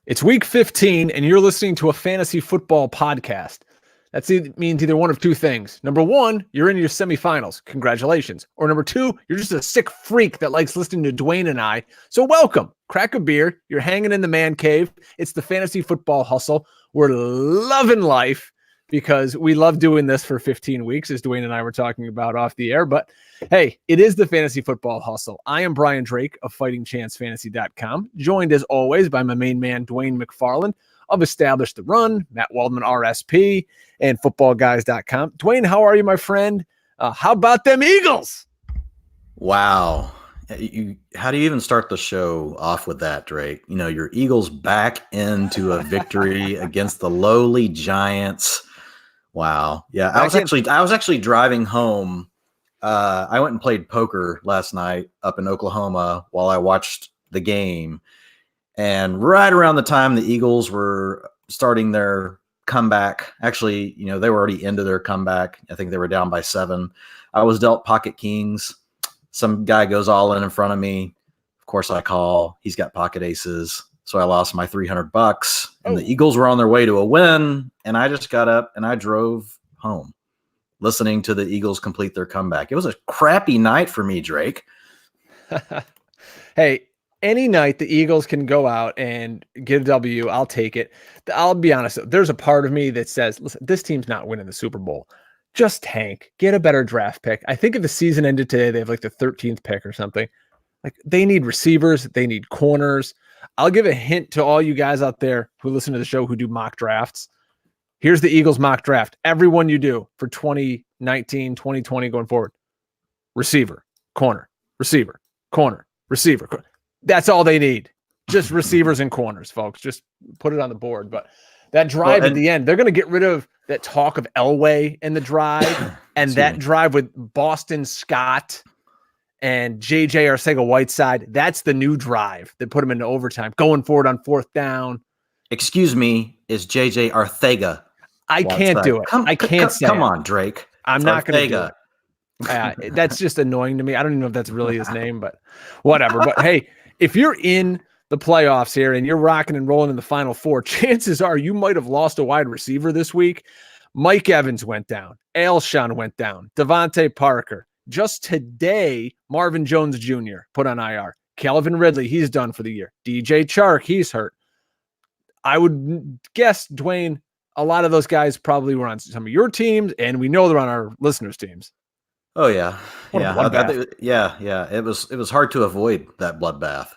It's week 15, and you're listening to a fantasy football podcast. That means either one of two things. Number one, you're in your semifinals. Congratulations. Or number two, you're just a sick freak that likes listening to Dwain and I. So welcome. Crack a beer. You're hanging in the man cave. It's the Fantasy Football Hustle. We're loving life because we love doing this for 15 weeks, as Dwain and I were talking about off the air. But hey, it is the Fantasy Football Hustle. I am Brian Drake of FightingChanceFantasy.com, joined as always by my main man, Dwain McFarland of Establish the Run, Matt Waldman, RSP, and FootballGuys.com. Dwain, how are you, my friend? How about them Eagles? Wow. How do you even start the show off with that, Drake? You know, your Eagles back into a victory against the lowly Giants. Wow. Yeah, I was actually driving home. I went and played poker last night up in Oklahoma while I watched the game. And right around the time the Eagles were starting their comeback, actually, you know, they were already into their comeback. I think they were down by 7. I was dealt pocket kings. Some guy goes all in front of me. Of course, I call. He's got pocket aces. So I lost my $300, and the Eagles were on their way to a win. And I just got up and I drove home listening to the Eagles complete their comeback. It was a crappy night for me, Drake. Hey, any night the Eagles can go out and get a W, I'll take it. I'll be honest. There's a part of me that says, listen, this team's not winning the Super Bowl. Just tank, get a better draft pick. I think if the season ended today, they have like the 13th pick or something. Like, they need receivers. They need corners. I'll give a hint to all you guys out there who listen to the show who do mock drafts. Here's the Eagles mock draft. Everyone you do for 2019, 2020 going forward. Receiver, corner, receiver, corner, receiver. That's all they need. Just receivers and corners, folks. Just put it on the board. But that drive at the end, they're going to get rid of that talk of Elway in the drive and that drive with Boston Scott and J.J. Arcega-Whiteside. That's the new drive that put them into overtime. Going forward on 4th down. Excuse me, is J.J. Arcega? I can't do it. I can't say it. Come on, Drake. I'm not going to do it. That's just annoying to me. I don't even know if that's really his name, but whatever. But hey, if you're in the playoffs here and you're rocking and rolling in the Final Four, chances are you might have lost a wide receiver this week. Mike Evans went down. Alshon went down. Devontae Parker. Just today, Marvin Jones Jr. put on IR. Calvin Ridley, he's done for the year. DJ Chark, he's hurt. I would guess, Dwain, a lot of those guys probably were on some of your teams, and we know they're on our listeners' teams. Oh, yeah. Yeah. It was hard to avoid that bloodbath.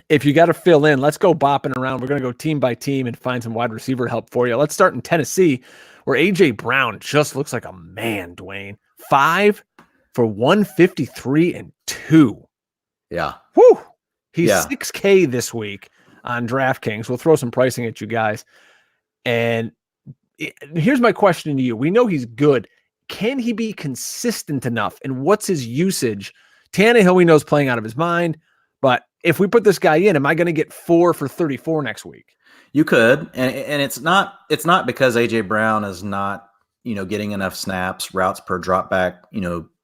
If you got to fill in, let's go bopping around. We're going to go team by team and find some wide receiver help for you. Let's start in Tennessee, where A.J. Brown just looks like a man, Dwain. 5 for 153 and 2. Yeah. Whew. He's $6K this week on DraftKings. We'll throw some pricing at you guys. And here's my question to you. We know he's good. Can he be consistent enough? And what's his usage? Tannehill, we know, is playing out of his mind. But if we put this guy in, am I going to get 4 for 34 next week? You could. And it's not because A.J. Brown is not, getting enough snaps, routes per drop back,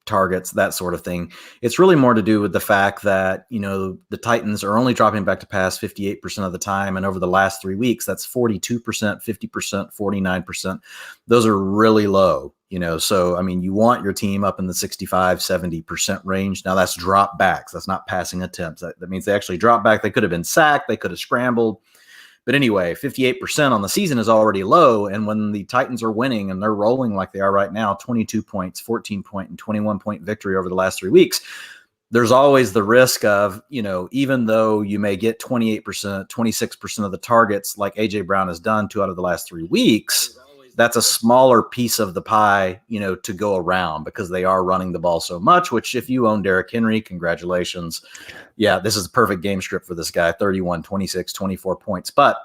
targets, that sort of thing. It's really more to do with the fact that, the Titans are only dropping back to pass 58% of the time. And over the last 3 weeks, that's 42%, 50%, 49%. Those are really low, So, I mean, you want your team up in the 65, 70% range. Now that's drop backs. That's not passing attempts. That means they actually drop back. They could have been sacked. They could have scrambled. But anyway, 58% on the season is already low. And when the Titans are winning and they're rolling like they are right now, 22 points, 14-point, and 21-point victory over the last 3 weeks, there's always the risk of, even though you may get 28%, 26% of the targets like A.J. Brown has done 2 out of the last 3 weeks, that's a smaller piece of the pie, to go around because they are running the ball so much, which if you own Derrick Henry, congratulations. Yeah, this is the perfect game script for this guy, 31, 26, 24 points. But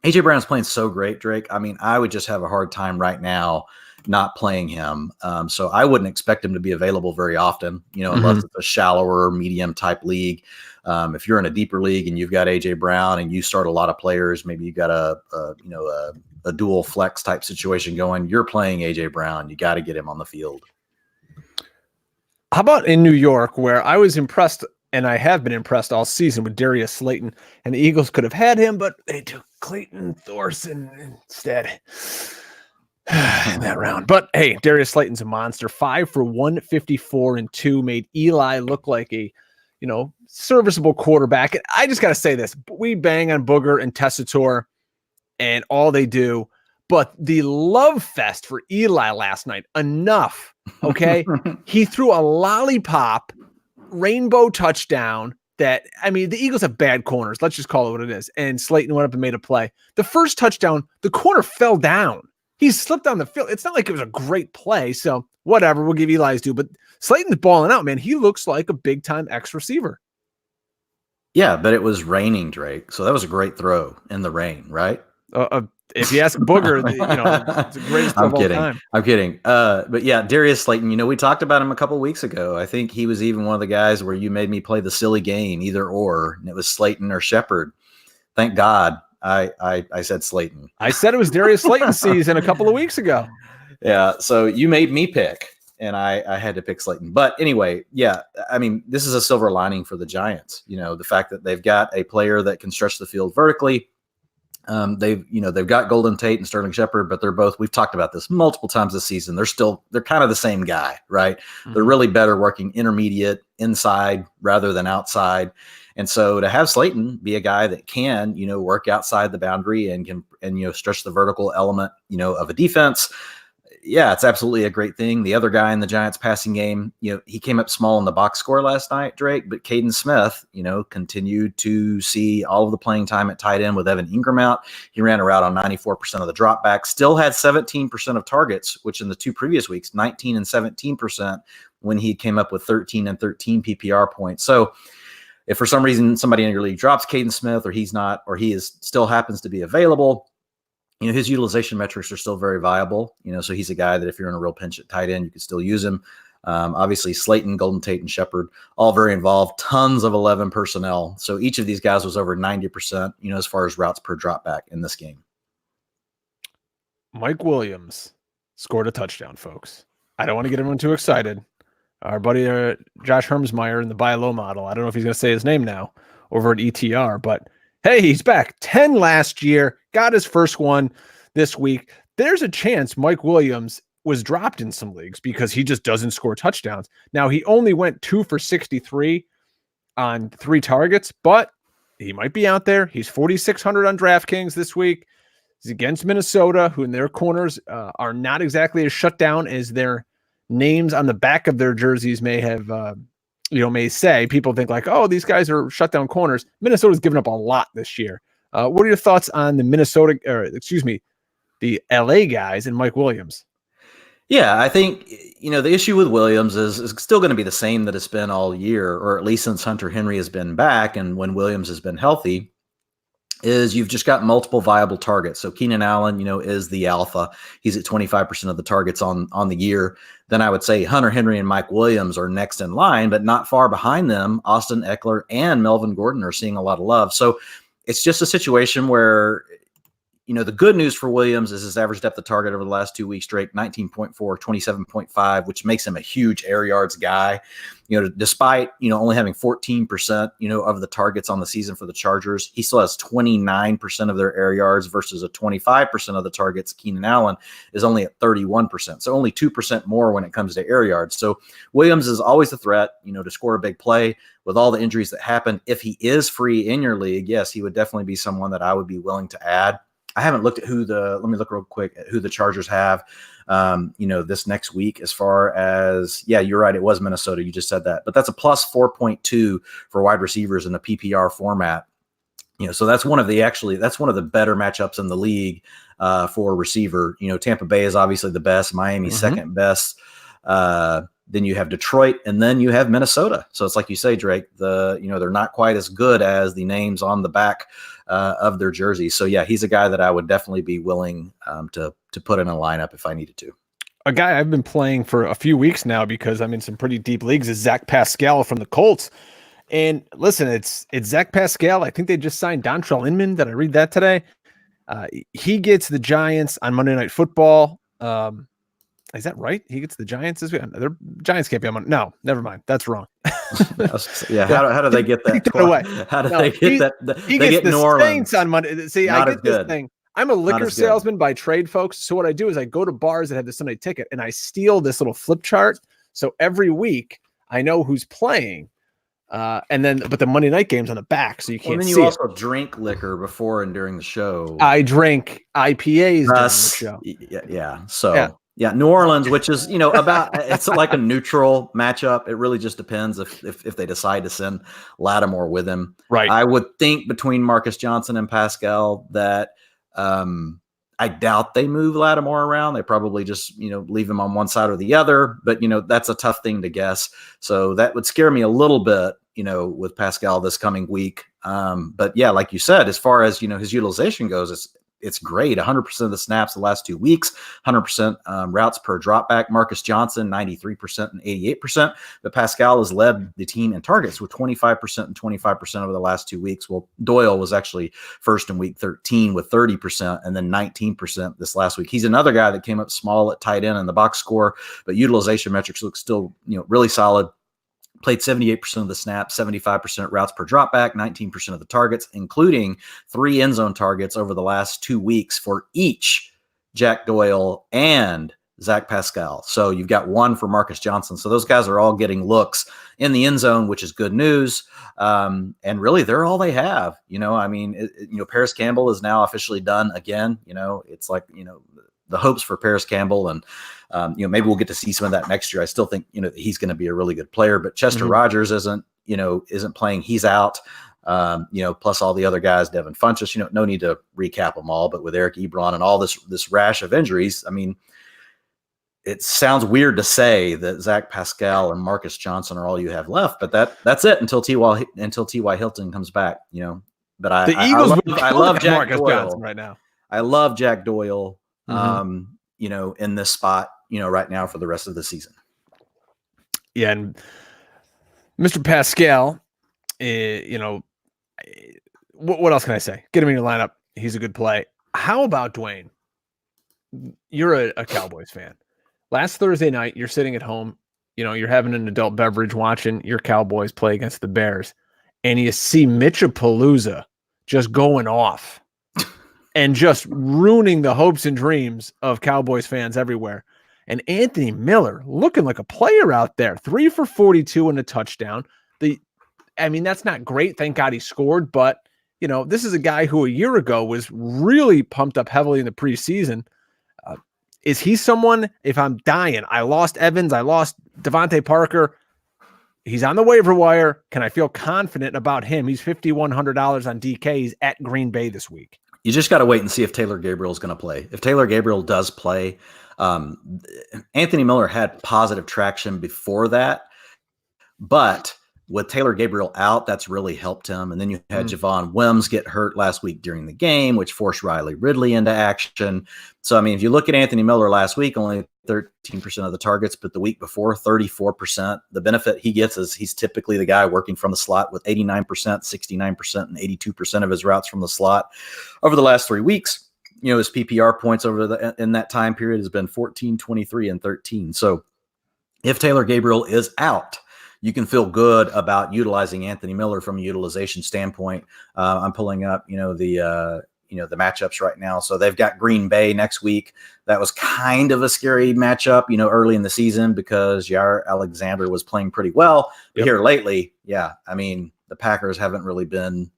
A.J. Brown's playing so great, Drake. I mean, I would just have a hard time right now not playing him. So I wouldn't expect him to be available very often, unless it's a shallower, medium type league. If you're in a deeper league and you've got A.J. Brown and you start a lot of players, maybe you got a dual flex type situation going, you're playing A.J. Brown. You got to get him on the field. How about in New York, where I was impressed and I have been impressed all season with Darius Slayton, and the Eagles could have had him, but they took Clayton Thorson instead in that round. But hey, Darius Slayton's a monster. 5 for 154 and 2, made Eli look like a, serviceable quarterback. And I just got to say this. We bang on Booger and Tessitore and all they do, but the love fest for Eli last night, enough, okay? He threw a lollipop rainbow touchdown that, the Eagles have bad corners. Let's just call it what it is. And Slayton went up and made a play. The first touchdown, the corner fell down. He slipped on the field. It's not like it was a great play, so whatever. We'll give Eli's due. But Slayton's balling out, man. He looks like a big-time X receiver. Yeah, but it was raining, Drake. So that was a great throw in the rain, right? If you ask Booger, it's the greatest throw of all time. I'm kidding. But yeah, Darius Slayton, we talked about him a couple of weeks ago. I think he was even one of the guys where you made me play the silly game, either or, and it was Slayton or Shepard. Thank God I said Slayton. I said it was Darius Slayton's season a couple of weeks ago. Yeah, so you made me pick, and I had to pick Slayton. But anyway, yeah, this is a silver lining for the Giants. The fact that they've got a player that can stretch the field vertically. They've got Golden Tate and Sterling Shepard, but they're both, we've talked about this multiple times this season. They're kind of the same guy, right? Mm-hmm. They're really better working intermediate inside rather than outside. And so to have Slayton be a guy that can, work outside the boundary and can, stretch the vertical element, of a defense. Yeah, it's absolutely a great thing. The other guy in the Giants passing game, he came up small in the box score last night, Drake, but Caden Smith, continued to see all of the playing time at tight end with Evan Ingram out. He ran a route on 94% of the dropback, still had 17% of targets, which in the 2 previous weeks, 19 and 17% when he came up with 13 and 13 PPR points. So if for some reason somebody in your league drops Caden Smith or he's not, or he is still happens to be available, his utilization metrics are still very viable. So he's a guy that if you're in a real pinch at tight end, you can still use him. Obviously, Slayton, Golden Tate, and Shepard, all very involved. Tons of 11 personnel. So each of these guys was over 90%, as far as routes per dropback in this game. Mike Williams scored a touchdown, folks. I don't want to get everyone too excited. Our buddy Josh Hermsmeyer in the buy low model. I don't know if he's going to say his name now over at ETR, but hey, he's back. 10 last year, got his first one this week. There's a chance Mike Williams was dropped in some leagues because he just doesn't score touchdowns. Now, he only went 2 for 63 on 3 targets, but he might be out there. He's 4,600 on DraftKings this week. He's against Minnesota, who in their corners are not exactly as shut down as their names on the back of their jerseys may have may say. People think like, oh, these guys are shut down corners. Minnesota's given up a lot this year. What are your thoughts on the the LA guys and Mike Williams? Yeah, I think, the issue with Williams is still going to be the same that it's been all year, or at least since Hunter Henry has been back and when Williams has been healthy, is you've just got multiple viable targets. So Keenan Allen, is the alpha. He's at 25% of the targets on the year. Then I would say Hunter Henry and Mike Williams are next in line, but not far behind them. Austin Eckler and Melvin Gordon are seeing a lot of love. So it's just a situation where, the good news for Williams is his average depth of target over the last 2 weeks straight, 19.4, 27.5, which makes him a huge air yards guy. Despite, only having 14%, of the targets on the season for the Chargers, he still has 29% of their air yards versus a 25% of the targets. Keenan Allen is only at 31%. So only 2% more when it comes to air yards. So Williams is always a threat, to score a big play with all the injuries that happen. If he is free in your league, yes, he would definitely be someone that I would be willing to add. I haven't looked at let me look real quick at who the Chargers have, this next week as far as, yeah, you're right. It was Minnesota. You just said that, but that's a plus 4.2 for wide receivers in the PPR format. So that's one of the better matchups in the league for receiver. Tampa Bay is obviously the best, Miami second best. Then you have Detroit, and then you have Minnesota. So it's like you say, Drake, they're not quite as good as the names on the back of their jerseys. So yeah, he's a guy that I would definitely be willing to put in a lineup if I needed to. A guy I've been playing for a few weeks now because I'm in some pretty deep leagues is Zach Pascal from the Colts. And listen, it's Zach Pascal. I think they just signed Dontrell Inman. Did I read that today? He gets the Giants on Monday Night Football. Is that right? He gets the Giants this week. The Giants can't be on Monday. No, never mind. That's wrong. Yeah. How do they get that? Take that away. How do No, they get that? He They gets get the New Orleans Saints on Monday. See, Not I as get this good. thing. I'm a liquor salesman by trade, folks. So what I do is I go to bars that have the Sunday ticket and I steal this little flip chart. So every week I know who's playing. But the Monday night game's on the back, so you can't see. And then you also drink liquor before and during the show. I drink IPAs during the show. Yeah. So yeah, New Orleans, which is, it's like a neutral matchup. It really just depends if they decide to send Lattimore with him. Right. I would think between Marcus Johnson and Pascal that I doubt they move Lattimore around. They probably just, leave him on one side or the other. But, that's a tough thing to guess. So that would scare me a little bit, with Pascal this coming week. But yeah, like you said, as far as, his utilization goes, it's great. 100% of the snaps the last 2 weeks, 100% routes per dropback. Marcus Johnson, 93% and 88%. But Pascal has led the team in targets with 25% and 25% over the last 2 weeks. Well, Doyle was actually first in week 13 with 30% and then 19% this last week. He's another guy that came up small at tight end in the box score, but utilization metrics look still, really solid. Played 78% of the snaps, 75% routes per dropback, 19% of the targets, including 3 end zone targets over the last 2 weeks for each Jack Doyle and Zach Pascal. So you've got 1 for Marcus Johnson. So those guys are all getting looks in the end zone, which is good news. And really, they're all they have. Paris Campbell is now officially done again. It's like, the hopes for Paris Campbell and, maybe we'll get to see some of that next year. I still think, he's going to be a really good player, but Chester Rogers isn't playing. He's out, plus all the other guys, Devin Funchess, no need to recap them all, but with Eric Ebron and all this rash of injuries, it sounds weird to say that Zach Pascal and Marcus Johnson are all you have left, but that's it until T.Y. Hilton comes back, but I love Jack Marcus Doyle Johnson right now. I love Jack Doyle. In this spot, right now for the rest of the season. Yeah. And Mr. Pascal, what else can I say? Get him in your lineup. He's a good play. How about Dwain? You're a Cowboys fan. Last Thursday night, you're sitting at home, you're having an adult beverage watching your Cowboys play against the Bears, and you see Mitchapalooza just going off. And just ruining the hopes and dreams of Cowboys fans everywhere. And Anthony Miller looking like a player out there. 3 for 42 and a touchdown. That's not great. Thank God he scored. But, this is a guy who a year ago was really pumped up heavily in the preseason. Is he someone, if I'm dying, I lost Evans, I lost Devontae Parker. He's on the waiver wire. Can I feel confident about him? He's $5,100 on DK. He's at Green Bay this week. You just got to wait and see if Taylor Gabriel is going to play. If Taylor Gabriel does play, Anthony Miller had positive traction before that, but with Taylor Gabriel out, that's really helped him. And then you had Javon Wims get hurt last week during the game, which forced Riley Ridley into action. So, if you look at Anthony Miller last week, only 13% of the targets, but the week before, 34%. The benefit he gets is he's typically the guy working from the slot with 89%, 69%, and 82% of his routes from the slot. Over the last 3 weeks, his PPR points in that time period has been 14, 23, and 13. So if Taylor Gabriel is out, you can feel good about utilizing Anthony Miller from a utilization standpoint. I'm pulling up, the matchups right now. So they've got Green Bay next week. That was kind of a scary matchup, early in the season because Jair Alexander was playing pretty well. But here lately, the Packers haven't really been,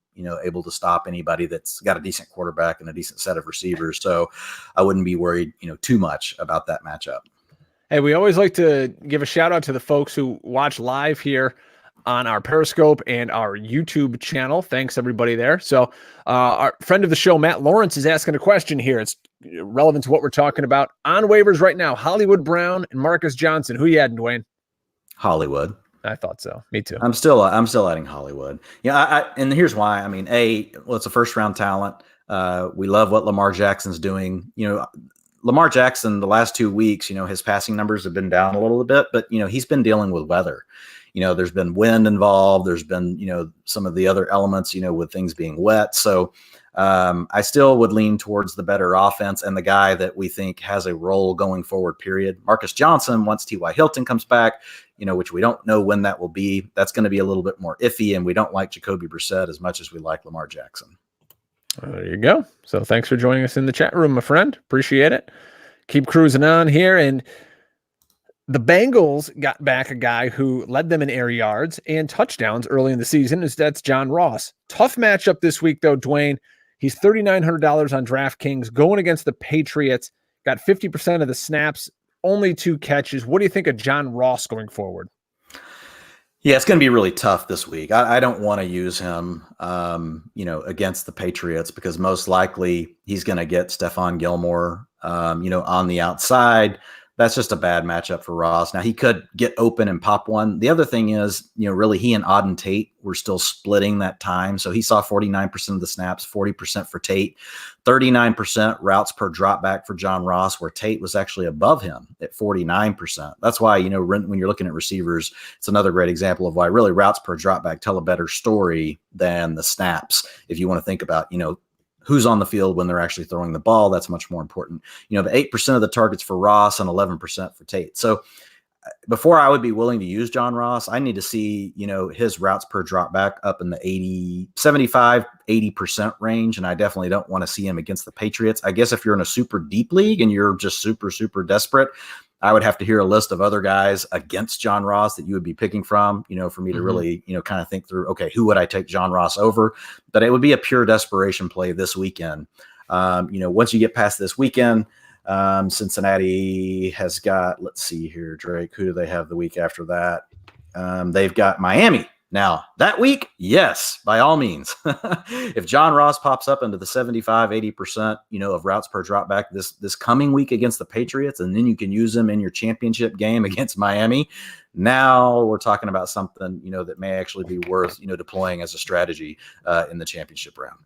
able to stop anybody that's got a decent quarterback and a decent set of receivers. So I wouldn't be worried, too much about that matchup. Hey, we always like to give a shout out to the folks who watch live here on our Periscope and our YouTube channel. Thanks, everybody there. So our friend of the show, Matt Lawrence, is asking a question here. It's relevant to what we're talking about. On waivers right now, Hollywood Brown and Marcus Johnson. Who you adding, Dwayne? Hollywood. I thought so. Me too. I'm still adding Hollywood. And here's why. It's a first-round talent. We love what Lamar Jackson's doing. Lamar Jackson, the last 2 weeks, his passing numbers have been down a little bit, but, he's been dealing with weather. There's been wind involved. There's been, some of the other elements, with things being wet. So I still would lean towards the better offense and the guy that we think has a role going forward, period. Marcus Johnson, once T.Y. Hilton comes back, which we don't know when that will be, that's going to be a little bit more iffy. And we don't like Jacoby Brissett as much as we like Lamar Jackson. There you go. So thanks for joining us in the chat room, my friend. Appreciate it. Keep cruising on here. And the Bengals got back a guy who led them in air yards and touchdowns early in the season. That's John Ross. Tough matchup this week, though, Dwayne. He's $3,900 on DraftKings going against the Patriots. Got 50% of the snaps, only 2 catches. What do you think of John Ross going forward? Yeah, it's going to be really tough this week. I don't want to use him, against the Patriots because most likely he's going to get Stephon Gilmore, on the outside. That's just a bad matchup for Ross. Now, he could get open and pop one. The other thing is, really he and Auden Tate were still splitting that time. So he saw 49% of the snaps, 40% for Tate, 39% routes per drop back for John Ross, where Tate was actually above him at 49%. That's why, when you're looking at receivers, it's another great example of why really routes per drop back tell a better story than the snaps. If you want to think about, who's on the field when they're actually throwing the ball, that's much more important. The 8% of the targets for Ross and 11% for Tate. So before I would be willing to use John Ross, I need to see, his routes per drop back up in the 80% range. And I definitely don't want to see him against the Patriots. I guess if you're in a super deep league and you're just super, super desperate, I would have to hear a list of other guys against John Ross that you would be picking from, for me to really, kind of think through, okay, who would I take John Ross over? But it would be a pure desperation play this weekend. Once you get past this weekend, Cincinnati has got, let's see here, Drake, who do they have the week after that? They've got Miami. Now, that week, yes, by all means. If John Ross pops up into the 75-80%, of routes per drop back this coming week against the Patriots, and then you can use him in your championship game against Miami, now we're talking about something, that may actually be worth, deploying as a strategy in the championship round.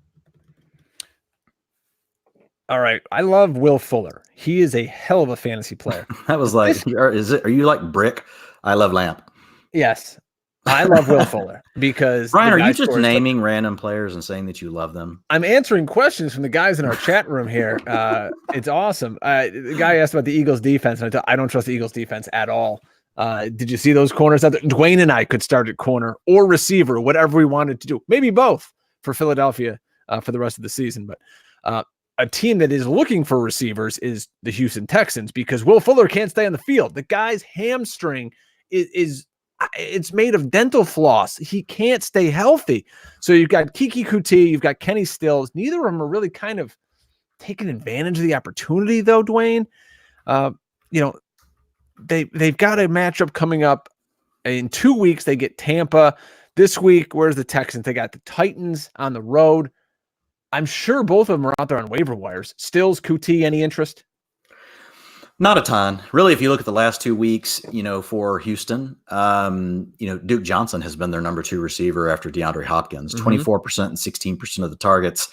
All right. I love Will Fuller. He is a hell of a fantasy player. That was like, are you like Brick? I love Lamp. Yes. I love Will Fuller because Brian, are you just naming random players and saying that you love them? I'm answering questions from the guys in our chat room here. It's awesome. The guy asked about the Eagles defense, and I don't trust the Eagles defense at all. Did you see those corners out there? Dwain and I could start at corner or receiver, whatever we wanted to do. Maybe both for Philadelphia for the rest of the season. But a team that is looking for receivers is the Houston Texans because Will Fuller can't stay on the field. The guy's hamstring is it's made of dental floss. He can't stay healthy. So you've got Kiki Kuti, you've got Kenny Stills. Neither of them are really kind of taking advantage of the opportunity, though, Dwayne. They've got a matchup coming up in 2 weeks. They get Tampa. This week, where's the Texans? They got the Titans on the road. I'm sure both of them are out there on waiver wires. Stills, Kuti, any interest? Not a ton. Really, if you look at the last 2 weeks, for Houston, Duke Johnson has been their number 2 receiver after DeAndre Hopkins, 24% and 16% of the targets.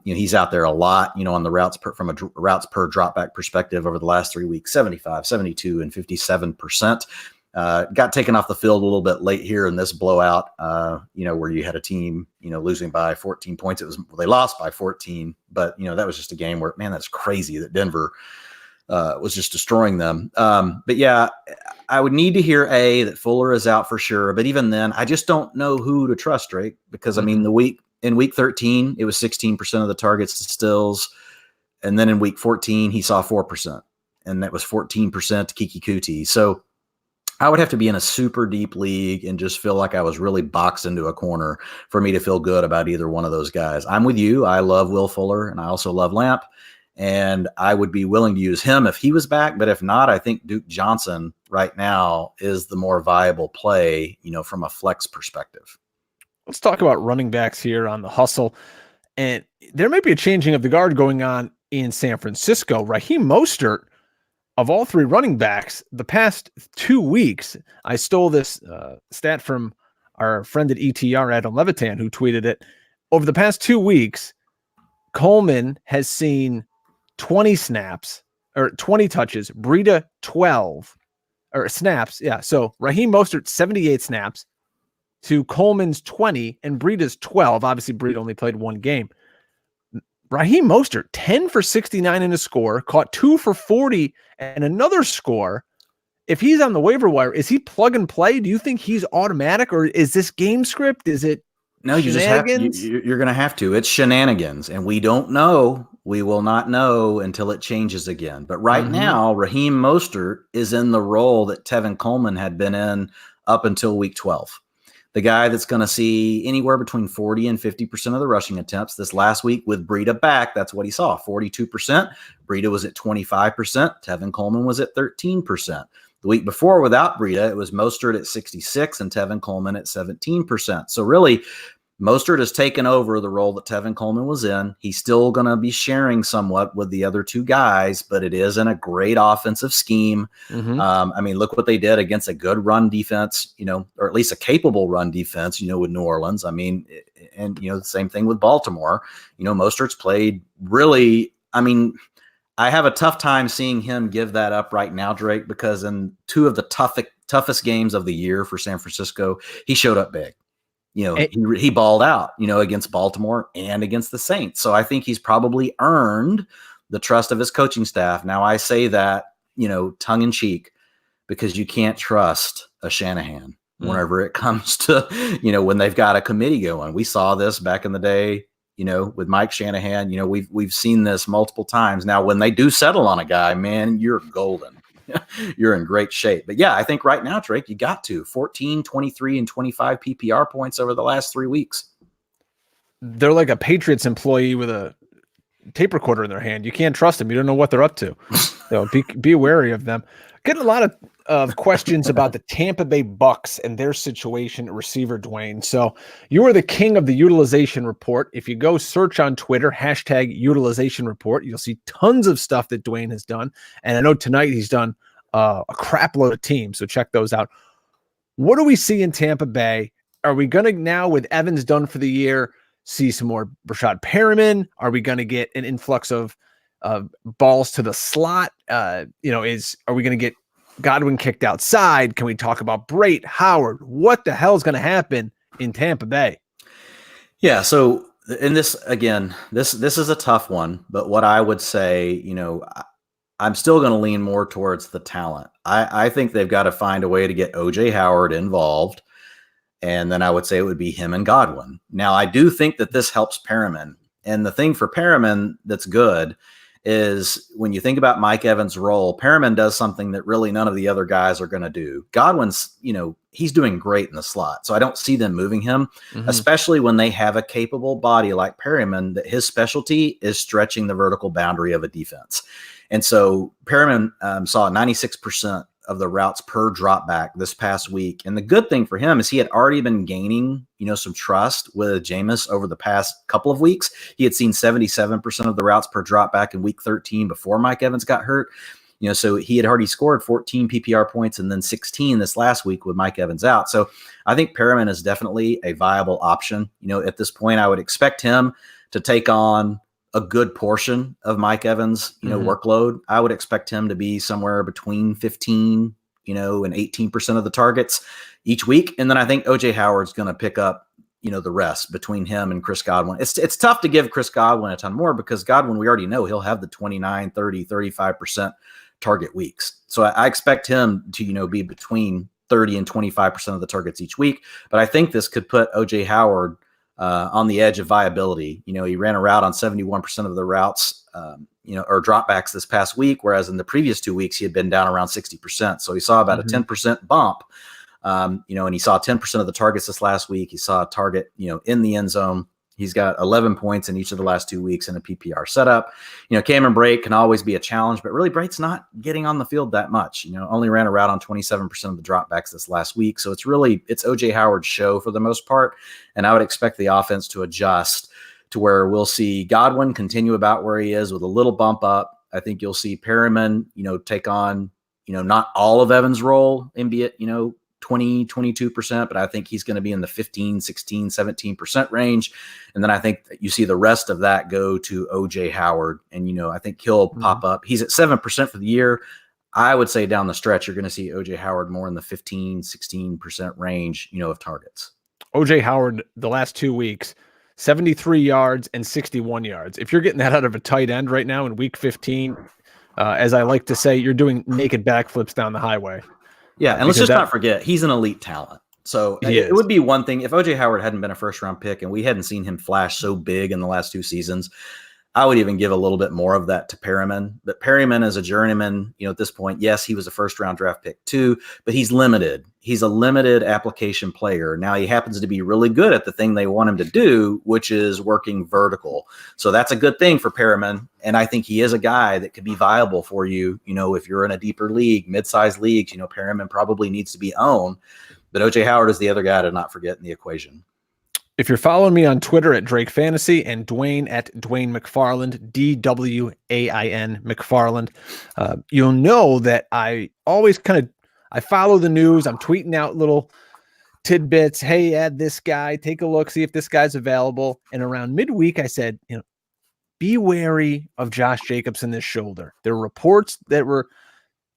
He's out there a lot, on the routes from a routes per drop back perspective over the last 3 weeks, 75, 72, and 57%. Got taken off the field a little bit late here in this blowout, where you had a team, losing by 14 points. They lost by 14, but, that was just a game where, man, that's crazy that Denver was just destroying them. But yeah, I would need to hear that Fuller is out for sure. But even then, I just don't know who to trust, Drake, because in week 13, it was 16% of the targets to Stills. And then in week 14, he saw 4%, and that was 14% to Kiki Kuti. So I would have to be in a super deep league and just feel like I was really boxed into a corner for me to feel good about either one of those guys. I'm with you. I love Will Fuller, and I also love Lamp. And I would be willing to use him if he was back. But if not, I think Duke Johnson right now is the more viable play, from a flex perspective. Let's talk about running backs here on the hustle. And there may be a changing of the guard going on in San Francisco. Raheem Mostert, of all 3 running backs, the past 2 weeks, I stole this stat from our friend at ETR, Adam Levitan, who tweeted it. Over the past 2 weeks, Coleman has seen 20 snaps, or 20 touches, Breida 12 or snaps. Yeah. So Raheem Mostert 78 snaps to Coleman's 20 and Breida's 12. Obviously, Breida only played one game. Raheem Mostert 10 for 69 in a score, caught 2 for 40 and another score. If he's on the waiver wire, is he plug and play? Do you think he's automatic, or is this game script? Is it no? You just have you're going to have to. It's shenanigans, and we don't know. We will not know until it changes again. But right now, Raheem Mostert is in the role that Tevin Coleman had been in up until week 12. The guy that's going to see anywhere between 40 and 50% of the rushing attempts. This last week with Breida back, that's what he saw, 42%. Breida was at 25%. Tevin Coleman was at 13%. The week before, without Breida, it was Mostert at 66 and Tevin Coleman at 17%. So really, Mostert has taken over the role that Tevin Coleman was in. He's still going to be sharing somewhat with the other two guys, but it is in a great offensive scheme. I mean, look what they did against a good run defense, or at least a capable run defense, with New Orleans. I mean, and, the same thing with Baltimore. Mostert's played really, I have a tough time seeing him give that up right now, Drake, because in two of the toughest games of the year for San Francisco, he showed up big. He balled out, against Baltimore and against the Saints. So I think he's probably earned the trust of his coaching staff. Now, I say that, tongue in cheek, because you can't trust a Shanahan whenever it comes to, when they've got a committee going. We saw this back in the day, with Mike Shanahan. We've seen this multiple times. Now, when they do settle on a guy, man, you're golden. You're in great shape. But yeah, I think right now, Drake, you got to 14, 23, and 25 PPR points over the last 3 weeks. They're like a Patriots employee with a tape recorder in their hand. You can't trust them. You don't know what they're up to. So be wary of them. Getting a lot of questions about the Tampa Bay Bucks and their situation at receiver, Dwain. So you are the king of the utilization report. If you go search on Twitter, #utilization report, you'll see tons of stuff that Dwain has done. And I know tonight he's done a crap load of teams, so check those out. What do we see in Tampa Bay? Are we going to now, with Evans done for the year, see some more Rashad Perriman? Are we going to get an influx of balls to the slot? Are we going to get Godwin kicked outside? Can we talk about Brate, Howard? What the hell is going to happen in Tampa Bay? Yeah. So, and this is a tough one, but what I would say, I'm still going to lean more towards the talent. I think they've got to find a way to get OJ Howard involved. And then I would say it would be him and Godwin. Now, I do think that this helps Perriman. And the thing for Perriman that's good is when you think about Mike Evans' role, Perriman does something that really none of the other guys are going to do. Godwin's, he's doing great in the slot. So I don't see them moving him, especially when they have a capable body like Perriman, that his specialty is stretching the vertical boundary of a defense. And so Perriman saw 96% of the routes per drop back this past week. And the good thing for him is he had already been gaining, some trust with Jameis over the past couple of weeks. He had seen 77% of the routes per drop back in week 13 before Mike Evans got hurt. So he had already scored 14 PPR points and then 16 this last week with Mike Evans out. So I think Perriman is definitely a viable option. At this point, I would expect him to take on a good portion of Mike Evans, workload. I would expect him to be somewhere between 15, and 18% of the targets each week. And then I think OJ Howard's going to pick up, the rest between him and Chris Godwin. It's tough to give Chris Godwin a ton more because Godwin, we already know he'll have the 29, 30, 35% target weeks. So I expect him to, be between 30 and 25% of the targets each week. But I think this could put OJ Howard on the edge of viability. He ran a route on 71% of the routes, or dropbacks this past week, whereas in the previous 2 weeks, he had been down around 60%. So he saw about a 10% bump, and he saw 10% of the targets this last week. He saw a target, in the end zone. He's got 11 points in each of the last 2 weeks in a PPR setup. Cameron Brate can always be a challenge, but really Brate's not getting on the field that much. Only ran a route on 27% of the dropbacks this last week. So it's OJ Howard's show for the most part. And I would expect the offense to adjust to where we'll see Godwin continue about where he is with a little bump up. I think you'll see Perriman, take on, not all of Evans' role and be it, 22%, but I think he's going to be in the 15, 16, 17% range. And then I think that you see the rest of that go to OJ Howard. And, I think he'll pop up. He's at 7% for the year. I would say down the stretch, you're going to see OJ Howard more in the 15, 16% range, of targets. OJ Howard, the last 2 weeks, 73 yards and 61 yards. If you're getting that out of a tight end right now in week 15, as I like to say, you're doing naked backflips down the highway. Yeah, and let's just not forget, he's an elite talent. So it would be one thing if OJ Howard hadn't been a first-round pick and we hadn't seen him flash so big in the last 2 seasons, I would even give a little bit more of that to Perriman. But Perriman is a journeyman, at this point. Yes, he was a first-round draft pick too, but he's limited. He's a limited application player. Now, he happens to be really good at the thing they want him to do, which is working vertical. So that's a good thing for Perriman. And I think he is a guy that could be viable for you, if you're in a deeper league, mid-sized leagues, Perriman probably needs to be owned. But OJ Howard is the other guy to not forget in the equation. If you're following me on Twitter at Drake Fantasy and Dwain at Dwain McFarland, DWAIN McFarland, you'll know that I always I follow the news. I'm tweeting out little tidbits. Hey, add this guy, take a look, see if this guy's available. And around midweek, I said, be wary of Josh Jacobs in this shoulder. There were reports that were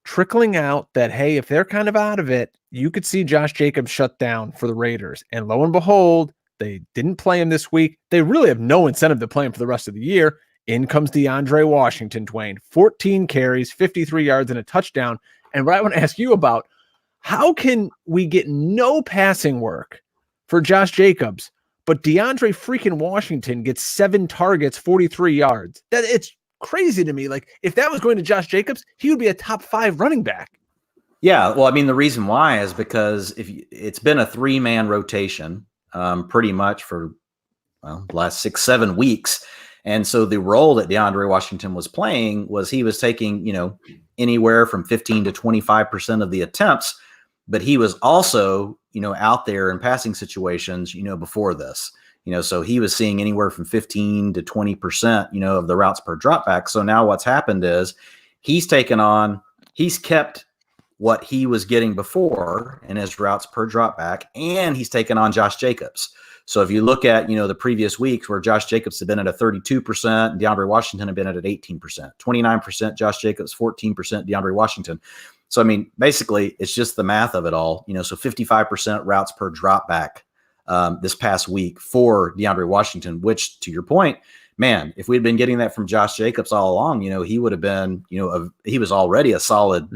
trickling out that, hey, if they're kind of out of it, you could see Josh Jacobs shut down for the Raiders. And lo and behold, they didn't play him this week. They really have no incentive to play him for the rest of the year. In comes DeAndre Washington, Dwain. 14 carries, 53 yards, and a touchdown. And what I want to ask you about, how can we get no passing work for Josh Jacobs, but DeAndre freaking Washington gets 7 targets, 43 yards? It's crazy to me. Like, if that was going to Josh Jacobs, he would be a top 5 running back. Yeah, well, the reason why is because it's been a 3-man rotation pretty much for the last 6-7 weeks. And so the role that DeAndre Washington was playing was he was taking, anywhere from 15 to 25% of the attempts, but he was also, out there in passing situations, before this, so he was seeing anywhere from 15 to 20%, of the routes per dropback. So now what's happened is he's kept what he was getting before in his routes per dropback, and he's taken on Josh Jacobs. So if you look at, the previous weeks where Josh Jacobs had been at a 32%, and DeAndre Washington had been at an 18%, 29% Josh Jacobs, 14% DeAndre Washington. So, basically it's just the math of it all, so 55% routes per dropback this past week for DeAndre Washington, which, to your point, man, if we'd been getting that from Josh Jacobs all along, he would have been, he was already a solid,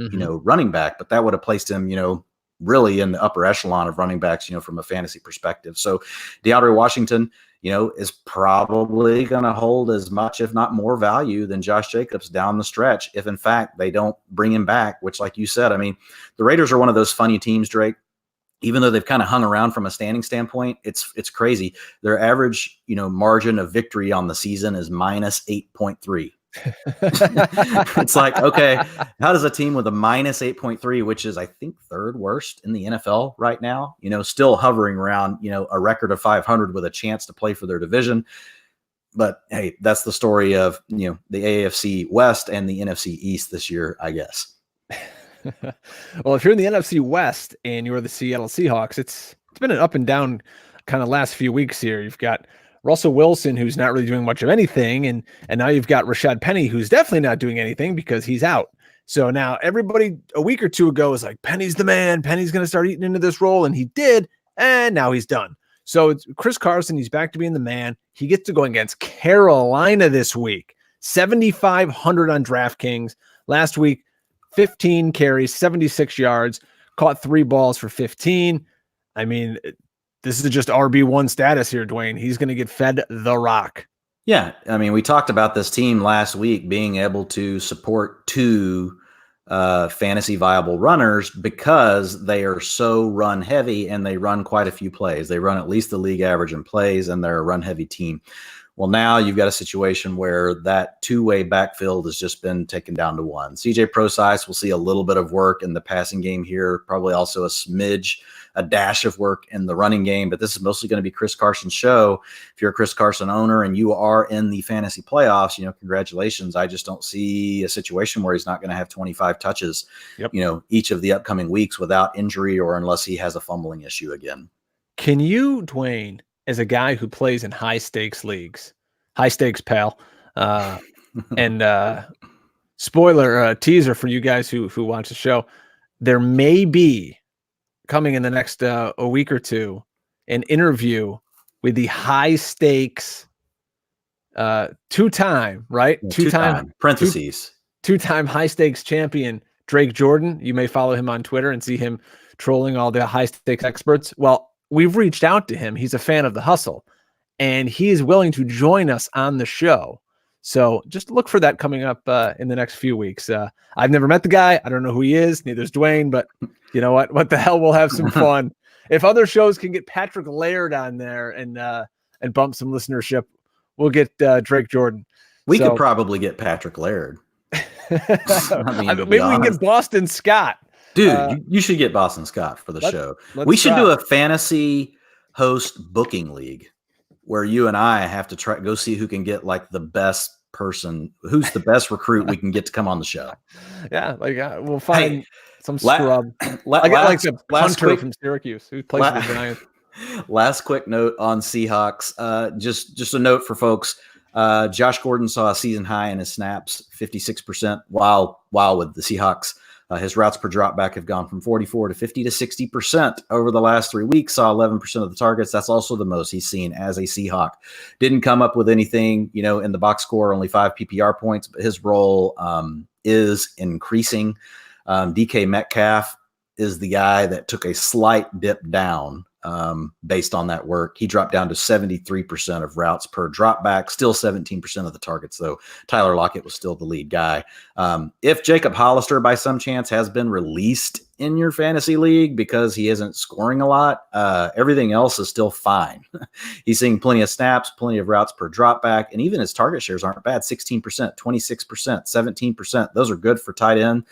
running back, but that would have placed him, really in the upper echelon of running backs, from a fantasy perspective. So DeAndre Washington, is probably going to hold as much, if not more value than Josh Jacobs down the stretch, if in fact they don't bring him back, which, like you said, the Raiders are one of those funny teams, Drake. Even though they've kind of hung around from a standing standpoint, it's crazy. Their average, margin of victory on the season is minus 8.3. It's like, okay, how does a team with a minus 8.3, which is, I think, 3rd worst in the NFL right now, still hovering around, a record of 500 with a chance to play for their division? But hey, that's the story of, the AFC West and the NFC East this year, I guess. Well, if you're in the NFC West and you're the Seattle Seahawks, it's been an up and down kind of last few weeks here. You've got Russell Wilson, who's not really doing much of anything, and now you've got Rashad Penny, who's definitely not doing anything because he's out. So now everybody a week or two ago was like, Penny's the man. Penny's going to start eating into this role, and he did, and now he's done. So it's Chris Carson. He's back to being the man. He gets to go against Carolina this week. 7,500 on DraftKings. Last week, 15 carries, 76 yards, caught 3 balls for 15. This is just RB1 status here, Dwain. He's going to get fed the rock. Yeah. We talked about this team last week being able to support 2 fantasy viable runners because they are so run heavy and they run quite a few plays. They run at least the league average in plays, and they're a run heavy team. Well, now you've got a situation where that 2-way backfield has just been taken down to 1. CJ Prosise will see a little bit of work in the passing game here, probably also a smidge a dash of work in the running game, but this is mostly going to be Chris Carson's show. If you're a Chris Carson owner and you are in the fantasy playoffs, congratulations. I just don't see a situation where he's not going to have 25 touches, each of the upcoming weeks without injury or unless he has a fumbling issue again. Can you, Dwain, as a guy who plays in high stakes leagues, high stakes, pal, and spoiler teaser for you guys who watch the show, there may be coming in the next a week or two an interview with the high stakes two-time parentheses two-time high stakes champion Drake Jordan. You may follow him on Twitter and see him trolling all the high stakes experts. Well, we've reached out to him. He's a fan of the hustle, and he is willing to join us on the show. So just look for that coming up in the next few weeks. I've never met the guy. I don't know who he is. Neither's Dwain, but you know what? What the hell? We'll have some fun. If other shows can get Patrick Laird on there and bump some listenership, we'll get Drake Jordan. We could probably get Patrick Laird. Maybe we can get Boston Scott. Dude, you should get Boston Scott for the show. We should do a fantasy host booking league where you and I have to go see who can get like the best person, who's the best recruit we can get to come on the show. Yeah, we'll find some scrub. I got like the punter from Syracuse who plays for the Giants. Last quick note on Seahawks. Just a note for folks. Josh Gordon saw a season high in his snaps, 56%, while with the Seahawks. His routes per dropback have gone from 44 to 50 to 60% over the last 3 weeks, saw 11% of the targets. That's also the most he's seen as a Seahawk. Didn't come up with anything, in the box score, only 5 PPR points, but his role is increasing. DK Metcalf is the guy that took a slight dip down based on that work. He dropped down to 73% of routes per dropback, still 17% of the targets, though. Tyler Lockett was still the lead guy. If Jacob Hollister, by some chance, has been released in your fantasy league because he isn't scoring a lot, everything else is still fine. He's seeing plenty of snaps, plenty of routes per dropback, and even his target shares aren't bad. 16%, 26%, 17%. Those are good for tight end.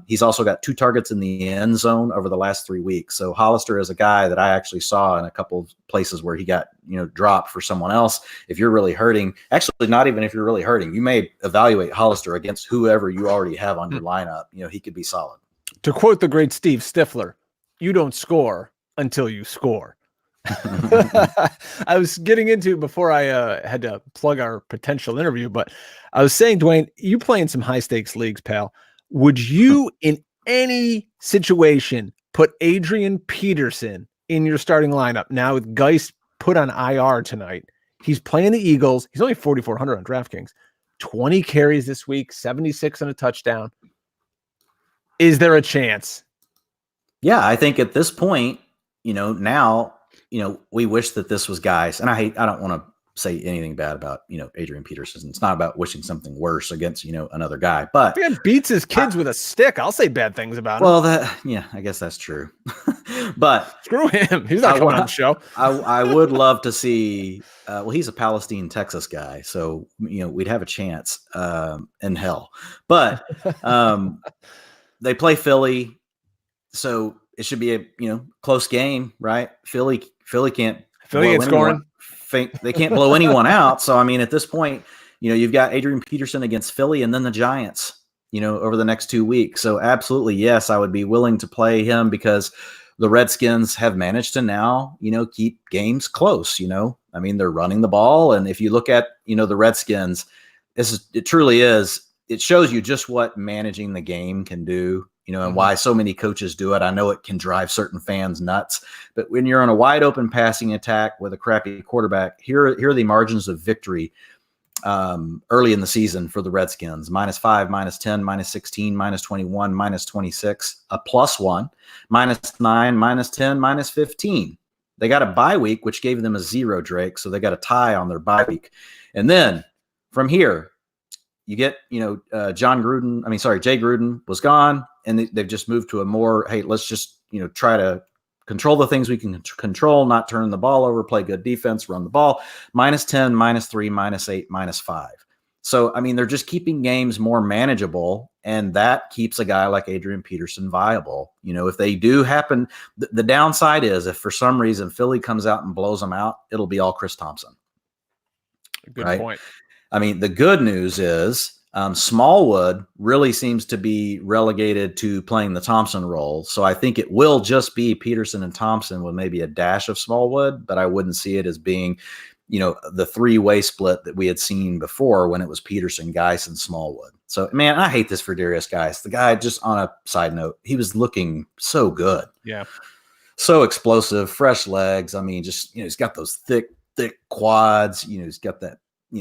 He's also got 2 targets in the end zone over the last 3 weeks. So Hollister is a guy that I actually saw in a couple of places where he got, dropped for someone else. If you're really hurting, actually not even if you're really hurting, you may evaluate Hollister against whoever you already have on your lineup. He could be solid. To quote the great Steve Stifler, you don't score until you score. I was getting into before I had to plug our potential interview, but I was saying, Dwain, you play in some high stakes leagues, pal. Would you in any situation put Adrian Peterson in your starting lineup now with Geist put on IR tonight? He's playing the Eagles. He's only 4,400 on DraftKings. 20 carries this week, 76 and a touchdown. Is there a chance? Yeah, I think at this point, now, we wish that this was guys, and I don't want to say anything bad about, Adrian Peterson. It's not about wishing something worse against, another guy, but he beats his kids with a stick. I'll say bad things about him. Well, I guess that's true, but screw him. He's not coming on the show. I would love to see, he's a Palestine, Texas guy. So, we'd have a chance in hell, but they play Philly. So it should be a, close game, right? Philly ain't scoring. They can't blow anyone out. So, at this point, you've got Adrian Peterson against Philly and then the Giants, over the next 2 weeks. So absolutely, yes, I would be willing to play him because the Redskins have managed to now, keep games close, they're running the ball. And if you look at, the Redskins, it truly is, it shows you just what managing the game can do. And why so many coaches do it. I know it can drive certain fans nuts, but when you're on a wide open passing attack with a crappy quarterback, here are the margins of victory early in the season for the Redskins: -5, -10, -16, -21, -26, a +1, -9, -10, -15. They got a bye week, which gave them a 0, Drake. So they got a tie on their bye week. And then from here, you get, Jay Gruden was gone, and they've just moved to a more, hey, let's just, try to control the things we can control, not turn the ball over, play good defense, run the ball. -10, -3, -8, -5. So, I mean, they're just keeping games more manageable, and that keeps a guy like Adrian Peterson viable. If they do happen, the downside is if for some reason Philly comes out and blows them out, it'll be all Chris Thompson. Good right? point. I mean, the good news is Smallwood really seems to be relegated to playing the Thompson role. So I think it will just be Peterson and Thompson with maybe a dash of Smallwood, but I wouldn't see it as being the three-way split that we had seen before when it was Peterson, Geis, and Smallwood. So, man, I hate this for Darius Geis. The guy, just on a side note, he was looking so good. Yeah. So explosive, fresh legs. I mean, just, he's got those thick quads. He's got that,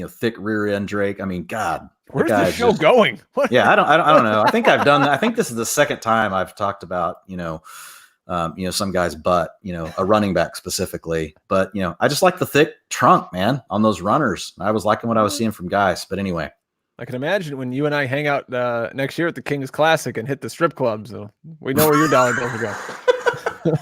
thick rear end Drake. I mean, God. Where's the show going? Yeah, I don't know. I think I've done that. I think this is the second time I've talked about, some guy's butt, a running back specifically. But, I just like the thick trunk, man, on those runners. I was liking what I was seeing from guys. But anyway. I can imagine when you and I hang out next year at the King's Classic and hit the strip club. So we know where your dollar bills are going.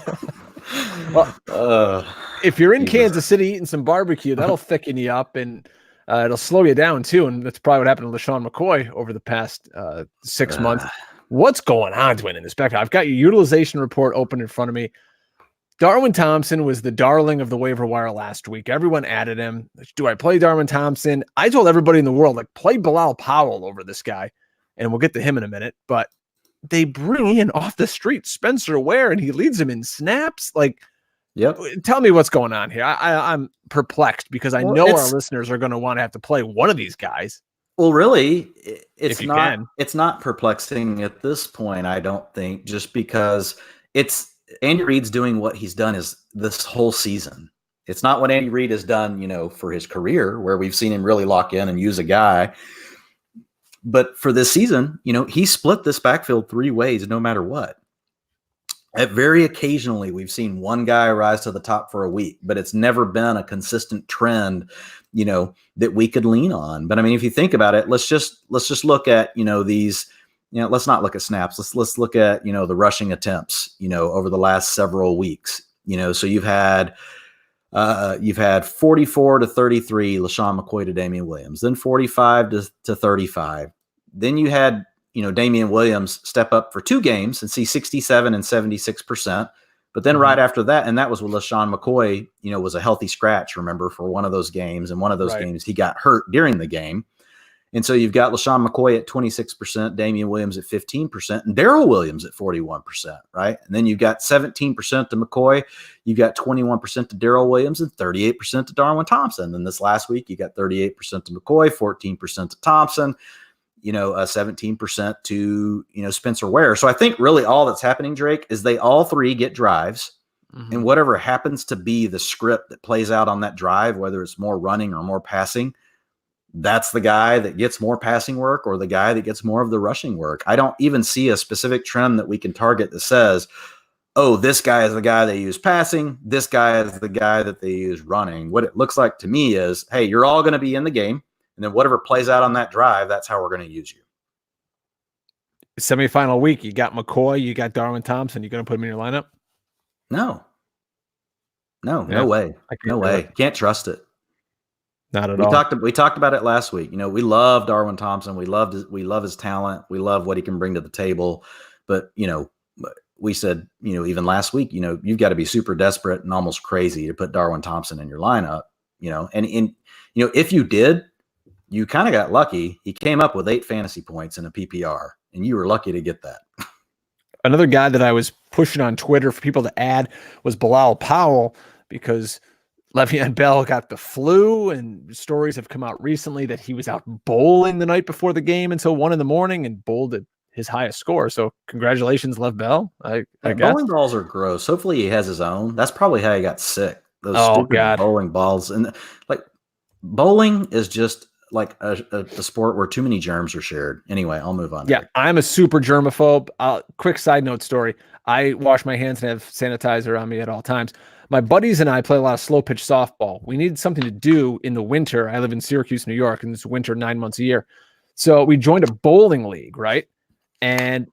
Well, if you're in Kansas City eating some barbecue, that'll thicken you up and it'll slow you down too. And that's probably what happened to LeSean McCoy over the past 6 months. What's going on, Dwain, in this back? I've got your utilization report open in front of me. Darwin Thompson was the darling of the waiver wire last week. Everyone added him. Do I play Darwin Thompson? I told everybody in the world, play Bilal Powell over this guy, and we'll get to him in a minute. But they bring in off the street Spencer Ware, and he leads him in snaps. Yep. Tell me what's going on here. I'm perplexed because I know our listeners are going to want to have to play one of these guys. Well, really, it's not perplexing at this point, I don't think, just because Andy Reid's doing what he's done is this whole season. It's not what Andy Reid has done, for his career, where we've seen him really lock in and use a guy. But for this season, he split this backfield three ways, no matter what. Very occasionally, we've seen one guy rise to the top for a week, but it's never been a consistent trend, that we could lean on. But I mean, if you think about it, let's just look at, these, let's not look at snaps. Let's look at, the rushing attempts, over the last several weeks, so you've had 44 to 33, LeSean McCoy to Damian Williams, then 45 to 35. Then you had, Damian Williams step up for 2 games and see 67 and 76%. But then right after that, and that was with LeSean McCoy, was a healthy scratch, remember, for one of those games. And one of those games, he got hurt during the game. And so you've got LeSean McCoy at 26%, Damian Williams at 15%, and Darrell Williams at 41%, right? And then you've got 17% to McCoy, you've got 21% to Darrell Williams, and 38% to Darwin Thompson. And this last week, you got 38% to McCoy, 14% to Thompson, 17% to, Spencer Ware. So I think really all that's happening, Drake, is they all three get drives. Mm-hmm. And whatever happens to be the script that plays out on that drive, whether it's more running or more passing, that's the guy that gets more passing work or the guy that gets more of the rushing work. I don't even see a specific trend that we can target that says, oh, this guy is the guy they use passing, this guy is the guy that they use running. What it looks like to me is, hey, you're all going to be in the game, and then whatever plays out on that drive, that's how we're going to use you. Semifinal week, you got McCoy, you got Darwin Thompson. You going to put him in your lineup? No way. No way. Can't trust it. Not at all. We talked about it last week. We love Darwin Thompson. We love his talent. We love what he can bring to the table. But, we said, even last week, you've got to be super desperate and almost crazy to put Darwin Thompson in your lineup, and if you did, you kind of got lucky. He came up with 8 fantasy points in a PPR, and you were lucky to get that. Another guy that I was pushing on Twitter for people to add was Bilal Powell, because Le'Veon Bell got the flu, and stories have come out recently that he was out bowling the night before the game until 1 a.m. and bowled at his highest score. So congratulations, Lev Bell. I guess. Bowling balls are gross. Hopefully he has his own. That's probably how he got sick. Those stupid bowling balls. And bowling is just like a sport where too many germs are shared. Anyway, I'll move on. Yeah, I'm a super germaphobe. Quick side note story. I wash my hands and have sanitizer on me at all times. My buddies and I play a lot of slow pitch softball. We needed something to do in the winter. I live in Syracuse, New York, and it's winter 9 months a year. So we joined a bowling league, right? And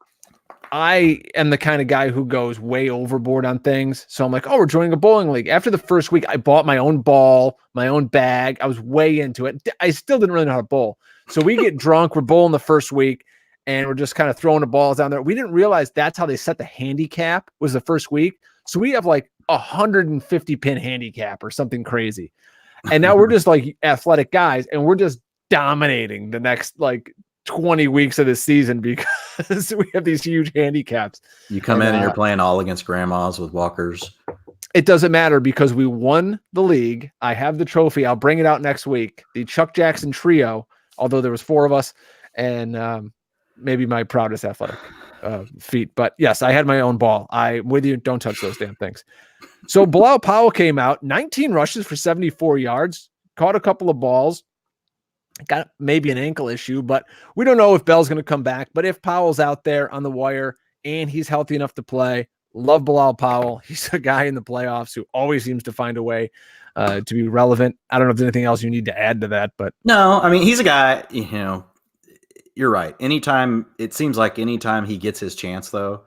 I am the kind of guy who goes way overboard on things. So I'm like, oh, we're joining a bowling league. After the first week, I bought my own ball, my own bag. I was way into it. I still didn't really know how to bowl. So we get drunk. We're bowling the first week, and we're just kind of throwing the balls down there. We didn't realize that's how they set the handicap was the first week. So we have like 150 pin handicap or something crazy. And now we're just like athletic guys, and we're just dominating the next like 20 weeks of the season because we have these huge handicaps. You come in and you're playing all against grandmas with walkers. It doesn't matter because we won the league. I have the trophy. I'll bring it out next week. The Chuck Jackson trio, although there was 4 of us, and maybe my proudest athletic feat. But yes, I had my own ball. I'm with you. Don't touch those damn things. So Bilal Powell came out, 19 rushes for 74 yards, caught a couple of balls. Got maybe an ankle issue, but we don't know if Bell's going to come back. But if Powell's out there on the wire and he's healthy enough to play, love Bilal Powell. He's a guy in the playoffs who always seems to find a way to be relevant. I don't know if there's anything else you need to add to that, but no, I mean, he's a guy, you're right. It seems like anytime he gets his chance, though,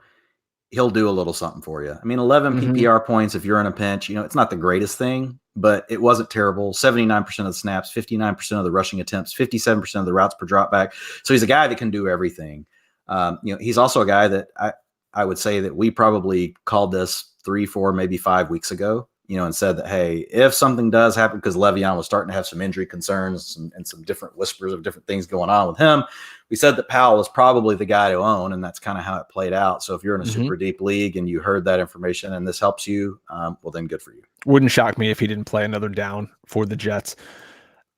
he'll do a little something for you. I mean, 11 PPR points if you're in a pinch, it's not the greatest thing, but it wasn't terrible. 79% of the snaps, 59% of the rushing attempts, 57% of the routes per dropback. So he's a guy that can do everything. He's also a guy that I would say that we probably called this 3, 4, maybe 5 weeks ago, and said that, hey, if something does happen, because Le'Veon was starting to have some injury concerns and some different whispers of different things going on with him, we said that Powell was probably the guy to own, and that's kind of how it played out. So if you're in a super deep league and you heard that information and this helps you, well, then good for you. Wouldn't shock me if he didn't play another down for the Jets.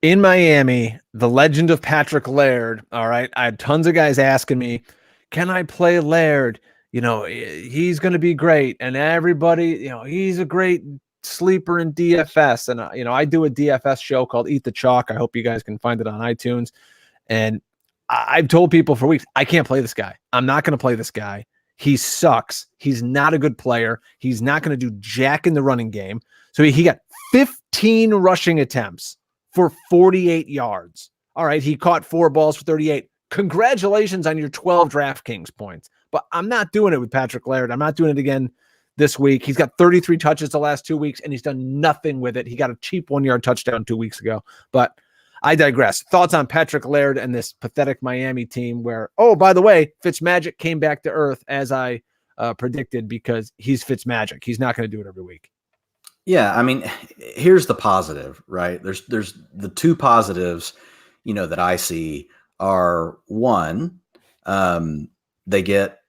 In Miami, the legend of Patrick Laird, all right, I had tons of guys asking me, can I play Laird? He's going to be great. And everybody, he's a great sleeper in DFS. And, I do a DFS show called Eat the Chalk. I hope you guys can find it on iTunes. And I've told people for weeks, I can't play this guy. I'm not going to play this guy. He sucks. He's not a good player. He's not going to do jack in the running game. So he got 15 rushing attempts for 48 yards. All right. He caught 4 balls for 38. Congratulations on your 12 DraftKings points. But I'm not doing it with Patrick Laird. I'm not doing it again this week. He's got 33 touches the last 2 weeks, and he's done nothing with it. He got a cheap 1-yard touchdown 2 weeks ago. But I digress. Thoughts on Patrick Laird and this pathetic Miami team where, oh, by the way, Fitzmagic came back to earth as I predicted because he's Fitzmagic. He's not going to do it every week. Yeah, I mean, here's the positive, right? There's the 2 positives, that I see are, one, they get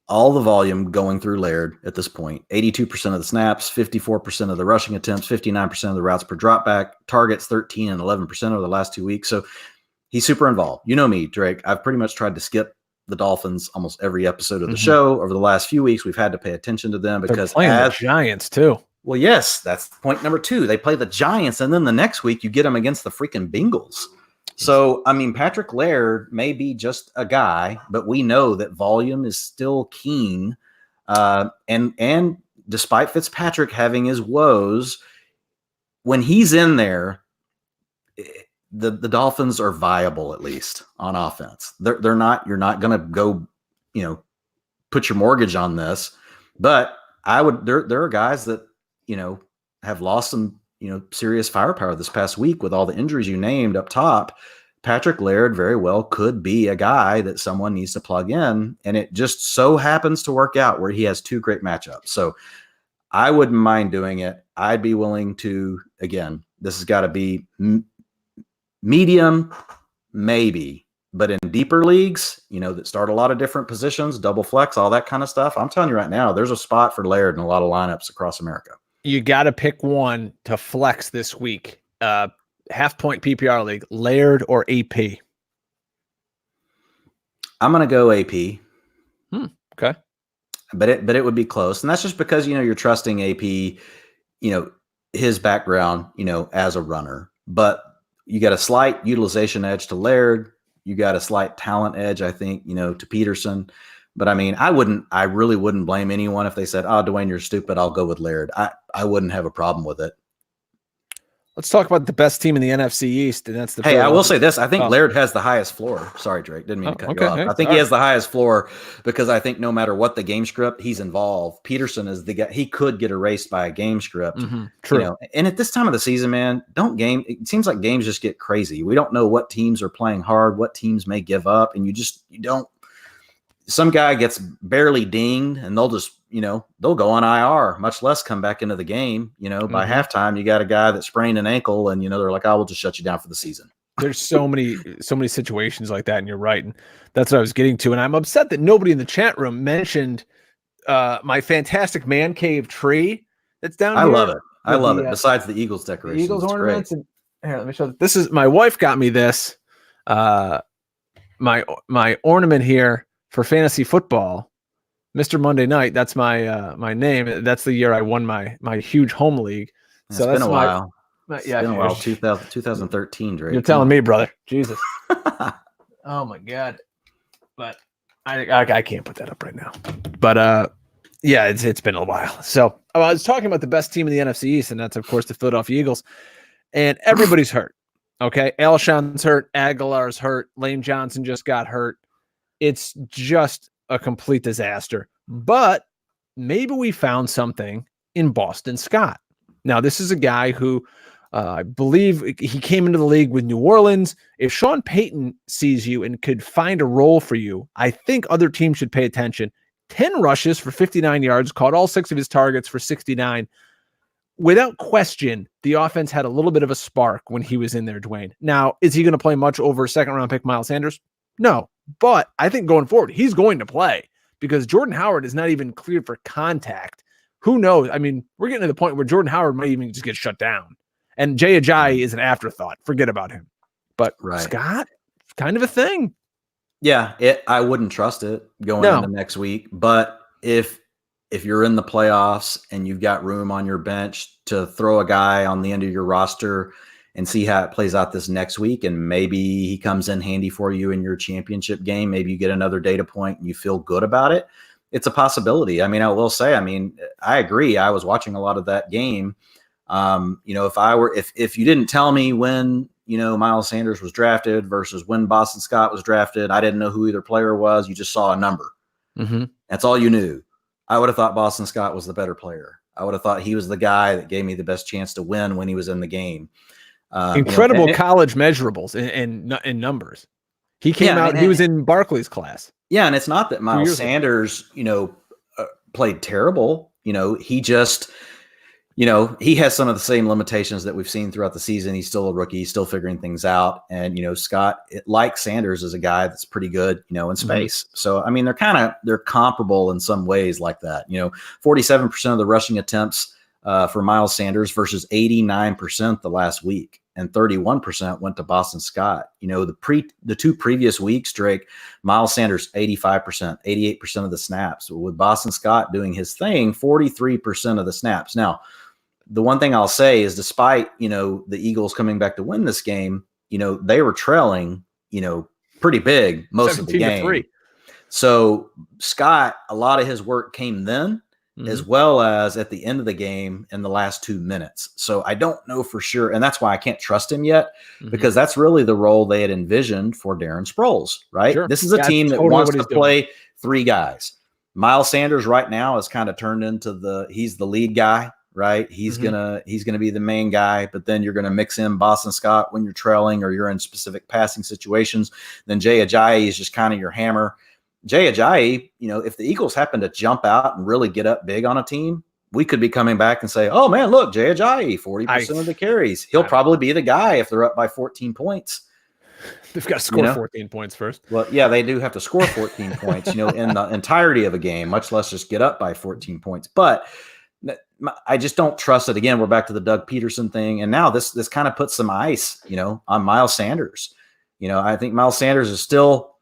all the volume going through Laird at this point. 82% of the snaps, 54% of the rushing attempts, 59% of the routes per dropback, targets 13 and 11% over the last 2 weeks. So he's super involved. You know me, Drake. I've pretty much tried to skip the Dolphins almost every episode of the show. Over the last few weeks, we've had to pay attention to them because they're playing the Giants too. Well, yes, that's point number 2. They play the Giants, and then the next week you get them against the freaking Bengals. So, I mean, Patrick Laird may be just a guy, but we know that volume is still keen. And despite Fitzpatrick having his woes, when he's in there, the Dolphins are viable, at least on offense. They're not. You're not going to go, put your mortgage on this. But I would. There are guys that have lost some serious firepower this past week with all the injuries you named up top. Patrick Laird very well could be a guy that someone needs to plug in, and it just so happens to work out where he has 2 great matchups. So I wouldn't mind doing it. I'd be willing to, again, this has got to be medium, maybe, but in deeper leagues, that start a lot of different positions, double flex, all that kind of stuff. I'm telling you right now, there's a spot for Laird in a lot of lineups across America. You got to pick one to flex this week. Half-point PPR league, Laird or AP? I'm going to go AP. Okay. But it would be close. And that's just because, you're trusting AP, his background, as a runner. But you got a slight utilization edge to Laird. You got a slight talent edge, I think, to Peterson. But I mean, I really wouldn't blame anyone if they said, oh, Dwain, you're stupid, I'll go with Laird. I wouldn't have a problem with it. Let's talk about the best team in the NFC East, and that's the. Hey, I will say this. I think Laird has the highest floor. Sorry, Drake. Didn't mean to cut you off. Hey, I think he has the highest floor because I think no matter what the game script, he's involved. Peterson is the guy. He could get erased by a game script. True. You know, and at this time of the season, man, it seems like games just get crazy. We don't know what teams are playing hard, what teams may give up, and you don't. Some guy gets barely dinged, and they'll just, they'll go on IR, much less come back into the game. By halftime, you got a guy that sprained an ankle, and they're like, "I will just shut you down for the season." There's so many situations like that, and you're right, and that's what I was getting to. And I'm upset that nobody in the chat room mentioned my fantastic man cave tree that's down here. I love it. Besides the Eagles decorations, Eagles ornaments. And here, let me show. This is my wife got me this. My ornament here for fantasy football, Mr. Monday Night. That's my name. That's the year I won my huge home league. It's been a while. It's been a while. 2013, Drake. You're telling me, brother. Jesus. Oh my God. But I can't put that up right now. But yeah, it's been a while. So I was talking about the best team in the NFC East, and that's of course the Philadelphia Eagles. And everybody's hurt. Okay, Alshon's hurt. Aguilar's hurt. Lane Johnson just got hurt. It's just a complete disaster. But maybe we found something in Boston Scott. Now, this is a guy who I believe he came into the league with New Orleans. If Sean Payton sees you and could find a role for you, I think other teams should pay attention. 10 rushes for 59 yards, caught all 6 of his targets for 69. Without question, the offense had a little bit of a spark when he was in there, Dwain. Now, is he going to play much over second-round pick Miles Sanders? No. But I think going forward, he's going to play because Jordan Howard is not even cleared for contact. Who knows? I mean, we're getting to the point where Jordan Howard might even just get shut down. And Jay Ajayi is an afterthought. Forget about him. But Scott, kind of a thing. Yeah, I wouldn't trust it going into next week. But if you're in the playoffs and you've got room on your bench to throw a guy on the end of your roster and see how it plays out this next week, and maybe he comes in handy for you in your championship game, maybe you get another data point and you feel good about it, it's a possibility. I mean, I will say, I agree. I was watching a lot of that game. If you didn't tell me when, Miles Sanders was drafted versus when Boston Scott was drafted, I didn't know who either player was. You just saw a number. That's all you knew. I would have thought Boston Scott was the better player. I would have thought he was the guy that gave me the best chance to win when he was in the game. Incredible college measurables and numbers. He came out. He was in Barkley's class. Yeah, and it's not that Miles Sanders, played terrible. He just, he has some of the same limitations that we've seen throughout the season. He's still a rookie, still figuring things out. And Scott, like Sanders, is a guy that's pretty good, in space. So I mean, they're comparable in some ways like that. 47% of the rushing attempts for Miles Sanders versus 89% the last week, and 31% went to Boston Scott. The 2 previous weeks, Drake, Miles Sanders 85%, 88% of the snaps. With Boston Scott doing his thing, 43% of the snaps. Now, the one thing I'll say is, despite the Eagles coming back to win this game, they were trailing pretty big most of the game. 17-3. So Scott, a lot of his work came then, as well as at the end of the game in the last 2 minutes. So I don't know for sure. And that's why I can't trust him yet, because that's really the role they had envisioned for Darren Sproles, right? Sure. This is a team that wants to play 3 guys. Miles Sanders right now has kind of turned into he's the lead guy, right? He's gonna be the main guy, but then you're gonna mix in Boston Scott when you're trailing or you're in specific passing situations. Then Jay Ajayi is just kind of your hammer. Jay Ajayi, if the Eagles happen to jump out and really get up big on a team, we could be coming back and say, oh man, look, Jay Ajayi, 40% of the carries. He'll probably be the guy if they're up by 14 points. They've got to score 14 points first. Well, yeah, they do have to score 14 points, in the entirety of a game, much less just get up by 14 points. But I just don't trust it. Again, we're back to the Doug Peterson thing. And now this kind of puts some ice, on Miles Sanders. I think Miles Sanders is still,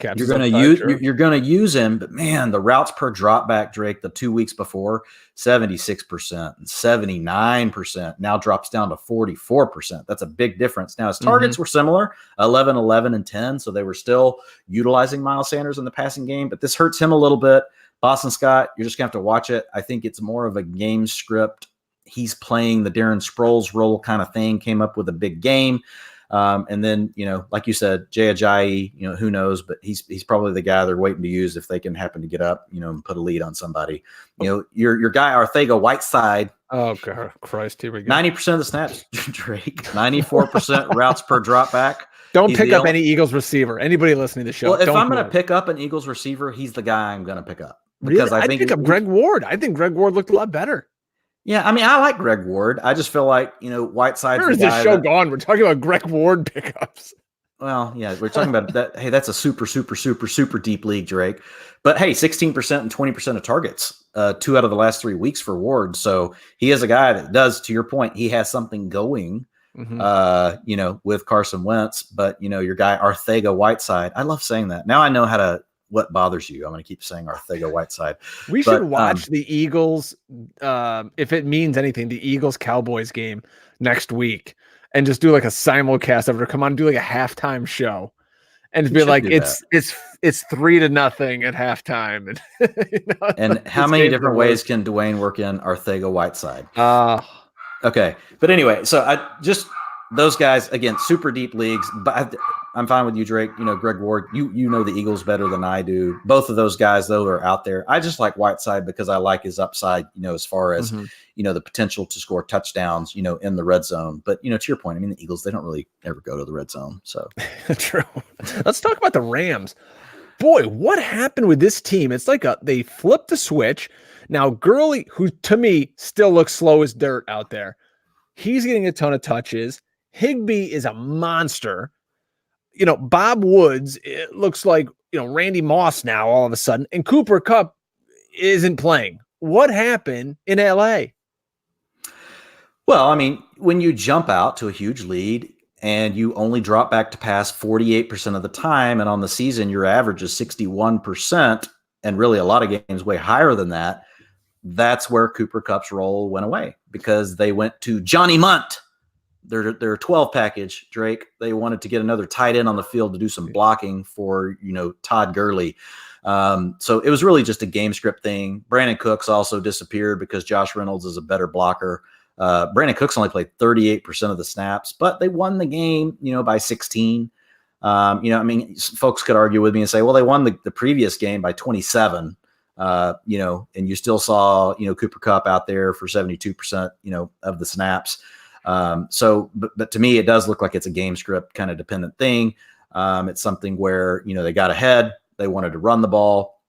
you're going to use him, but man, the routes per drop back, Drake, the 2 weeks before, 76% and 79% now drops down to 44%. That's a big difference. Now his targets were similar, 11, 11, and 10. So they were still utilizing Miles Sanders in the passing game, but this hurts him a little bit. Boston Scott, you're just gonna have to watch it. I think it's more of a game script he's playing the Darren Sproles role kind of thing, came up with a big game. And then, like you said, Jay Ajayi, who knows, but he's probably the guy they're waiting to use if they can happen to get up, and put a lead on somebody. Your guy, Arcega-Whiteside. Oh, God, Christ, here we go. 90% of the snaps, Drake. 94% routes per drop back. Don't pick up any Eagles receiver. Anybody listening to the show. Well, if I'm going to pick up an Eagles receiver, he's the guy I'm going to pick up. Because really? I'd pick up Greg Ward. I think Greg Ward looked a lot better. Yeah, I mean, I like Greg Ward. I just feel like, Whiteside's Where is this show gone? We're talking about Greg Ward pickups. Well, yeah, we're talking about that. Hey, that's a super, super, super, super deep league, Drake. But hey, 16% and 20% of targets, 2 out of the last 3 weeks for Ward. So he is a guy that does, to your point, he has something going, with Carson Wentz. But, your guy, Arcega-Whiteside, I love saying that. Now I know what bothers you. I'm going to keep saying Arcega-Whiteside. We should watch the Eagles, if it means anything, the Eagles-Cowboys game next week, and just do like a simulcast of it. Come on, do like a halftime show, and be like, it's 3-0 at halftime. And how many different ways can Dwain work in Arcega-Whiteside? Okay, but anyway, so those guys, again, super deep leagues, but I'm fine with you, Drake. Greg Ward, you know the Eagles better than I do. Both of those guys, though, are out there. I just like Whiteside because I like his upside, as far as, the potential to score touchdowns, in the red zone. But, to your point, I mean, the Eagles, they don't really ever go to the red zone. So true. Let's talk about the Rams. Boy, what happened with this team? It's like they flipped the switch. Now, Gurley, who to me still looks slow as dirt out there, he's getting a ton of touches. Higbee is a monster. Bob Woods, it looks like, Randy Moss now all of a sudden, and Cooper Kupp isn't playing. What happened in LA? Well, I mean, when you jump out to a huge lead and you only drop back to pass 48% of the time, and on the season, your average is 61%, and really a lot of games way higher than that, that's where Cooper Kupp's role went away, because they went to Johnny Munt. Their 12 package, Drake. They wanted to get another tight end on the field to do some blocking for, Todd Gurley. So it was really just a game script thing. Brandon Cooks also disappeared because Josh Reynolds is a better blocker. Brandon Cooks only played 38% of the snaps, but they won the game, by 16. I mean, folks could argue with me and say, well, they won the previous game by 27. And you still saw, Cooper Kupp out there for 72%, of the snaps. But to me, it does look like it's a game script kind of dependent thing. It's something where, they got ahead, they wanted to run the ball,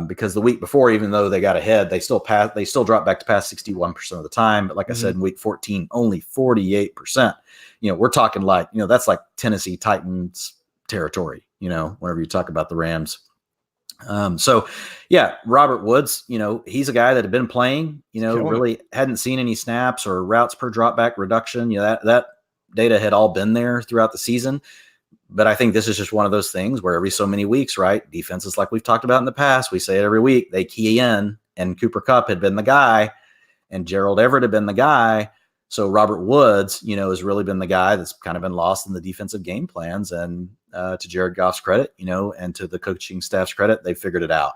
because the week before, even though they got ahead, they still dropped back to pass 61% of the time. But like I said, in week 14, only 48%, we're talking like, that's like Tennessee Titans territory, whenever you talk about the Rams. So yeah, Robert Woods, he's a guy that had been playing, really hadn't seen any snaps or routes per drop back reduction. That data had all been there throughout the season. But I think this is just one of those things where every so many weeks, right? Defenses, like we've talked about in the past, we say it every week, they key in, and Cooper Kupp had been the guy and Gerald Everett had been the guy. So Robert Woods, has really been the guy that's kind of been lost in the defensive game plans. And to Jared Goff's credit, and to the coaching staff's credit, they figured it out.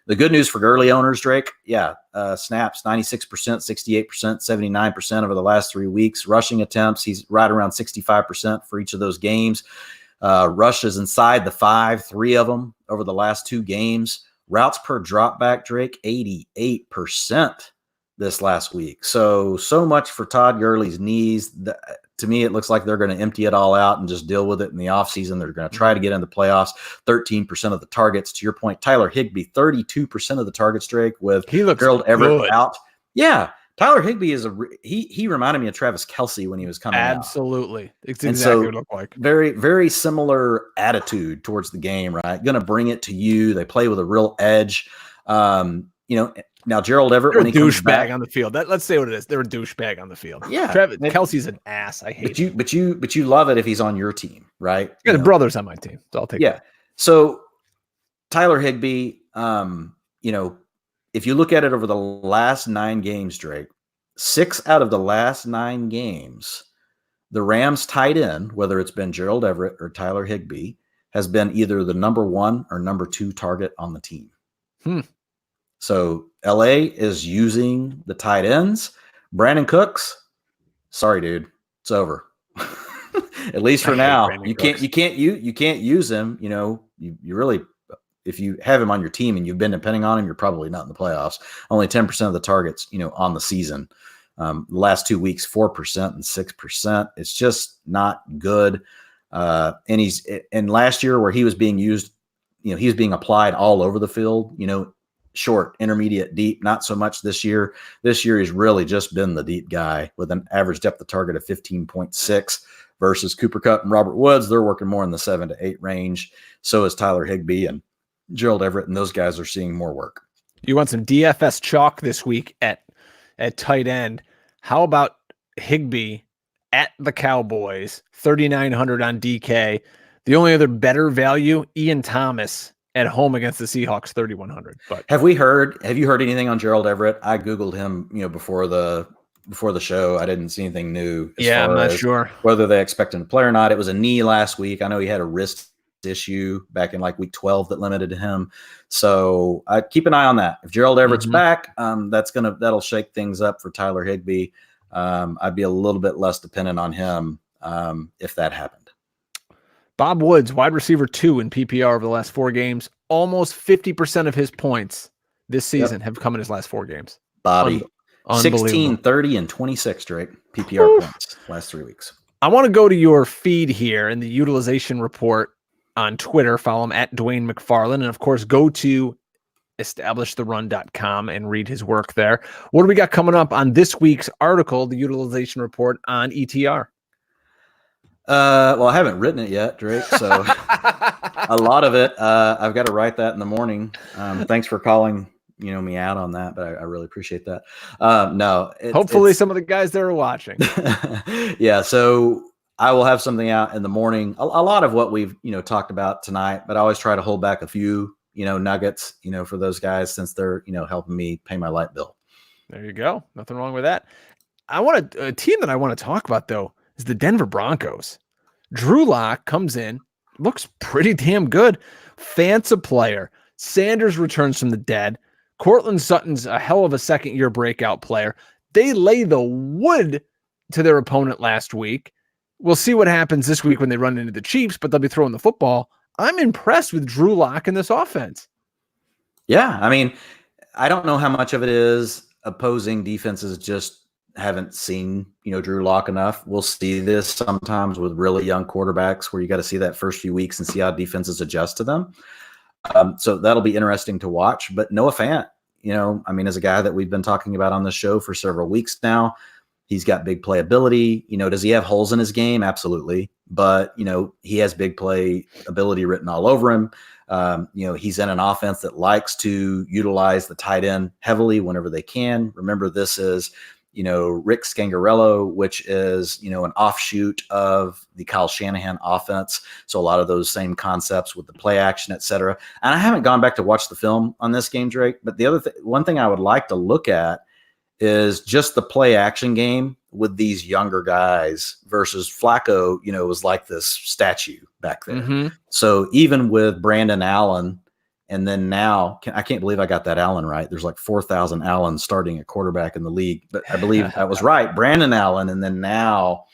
The good news for Gurley owners, Drake, snaps, 96%, 68%, 79% over the last 3 weeks. Rushing attempts, he's right around 65% for each of those games. Rushes inside the 5, 3 of them over the last 2 games. Routes per drop back, Drake, 88% this last week. So much for Todd Gurley's knees. To me, it looks like they're going to empty it all out and just deal with it in the offseason. They're going to try to get in the playoffs. 13% of the targets. To your point, Tyler Higbee, 32% of the targets, Drake, with Gerald Everett out. Yeah, Tyler Higbee is he reminded me of Travis Kelce when he was coming out. Absolutely. It's exactly what it looked like. Very, very similar attitude towards the game, right? Going to bring it to you. They play with a real edge. Now, Gerald Everett, when he comes back on the field, let's say what it is. They're a douchebag on the field. Yeah, Kelce's an ass. I hate him. But you love it if he's on your team, right? Yeah, the brother's on my team, so I'll take. Yeah. That. So Tyler Higbee, if you look at it over the last 9 games, Drake, 6 out of the last 9 games, the Rams tight end, whether it's been Gerald Everett or Tyler Higbee, has been either the number 1 or number 2 target on the team. So LA is using the tight ends, Brandon Cooks, sorry, dude, it's over. At least for now. You can't use him. You really, if you have him on your team and you've been depending on him, you're probably not in the playoffs. Only 10% of the targets, on the season. The last 2 weeks, 4% and 6%. It's just not good. And last year where he was being used, he was being applied all over the field, short, intermediate, deep, not so much this year. This year he's really just been the deep guy with an average depth of target of 15.6 versus Cooper Kupp and Robert Woods. They're working more in the 7 to 8 range. So is Tyler Higbee and Gerald Everett, and those guys are seeing more work. You want some DFS chalk this week at tight end. How about Higbee at the Cowboys, 3,900 on DK. The only other better value, Ian Thomas at home against the Seahawks, 3,100. But have you heard anything on Gerald Everett? I Googled him, before the show. I didn't see anything new. I'm not sure whether they expect him to play or not. It was a knee last week. I know he had a wrist issue back in like week 12 that limited him. So I keep an eye on that. If Gerald Everett's back, that'll shake things up for Tyler Higbee. I'd be a little bit less dependent on him if that happened. Bob Woods, wide receiver 2 in PPR over the last 4 games. Almost 50% of his points this season have come in his last 4 games. Bobby, 16, 30, and 26, Drake. PPR points last 3 weeks. I want to go to your feed here in the utilization report on Twitter. Follow him at Dwain McFarland. And, of course, go to establishtheRun.com and read his work there. What do we got coming up on this week's article, the utilization report on ETR? Well, I haven't written it yet, Drake. So a lot of it, I've got to write that in the morning. Thanks for calling, me out on that, but I really appreciate that. No, hopefully some of the guys there are watching. Yeah. So I will have something out in the morning. A lot of what we've, talked about tonight, but I always try to hold back a few, nuggets, for those guys since they're, helping me pay my light bill. There you go. Nothing wrong with that. A team that I want to talk about though is the Denver Broncos. Drew Lock comes in, looks pretty damn good. Fancy player. Sanders returns from the dead. Cortland Sutton's a hell of a second-year breakout player. They lay the wood to their opponent last week. We'll see what happens this week when they run into the Chiefs, but they'll be throwing the football. I'm impressed with Drew Lock in this offense. Yeah, I mean, I don't know how much of it is opposing defenses just haven't seen, Drew Lock enough. We'll see this sometimes with really young quarterbacks where you got to see that first few weeks and see how defenses adjust to them. So that'll be interesting to watch. But Noah Fant, as a guy that we've been talking about on the show for several weeks now, he's got big playability. Does he have holes in his game? Absolutely. But, he has big play ability written all over him. He's in an offense that likes to utilize the tight end heavily whenever they can. Remember, this is, Rick Scangarello, which is, an offshoot of the Kyle Shanahan offense. So a lot of those same concepts with the play action, et cetera. And I haven't gone back to watch the film on this game, Drake, but one thing I would like to look at is just the play action game with these younger guys versus Flacco, was like this statue back there. Mm-hmm. So even with Brandon Allen, and then now, I can't believe I got that Allen right. There's like 4,000 Allen starting at quarterback in the league, but I believe that was right. Brandon Allen. And then now,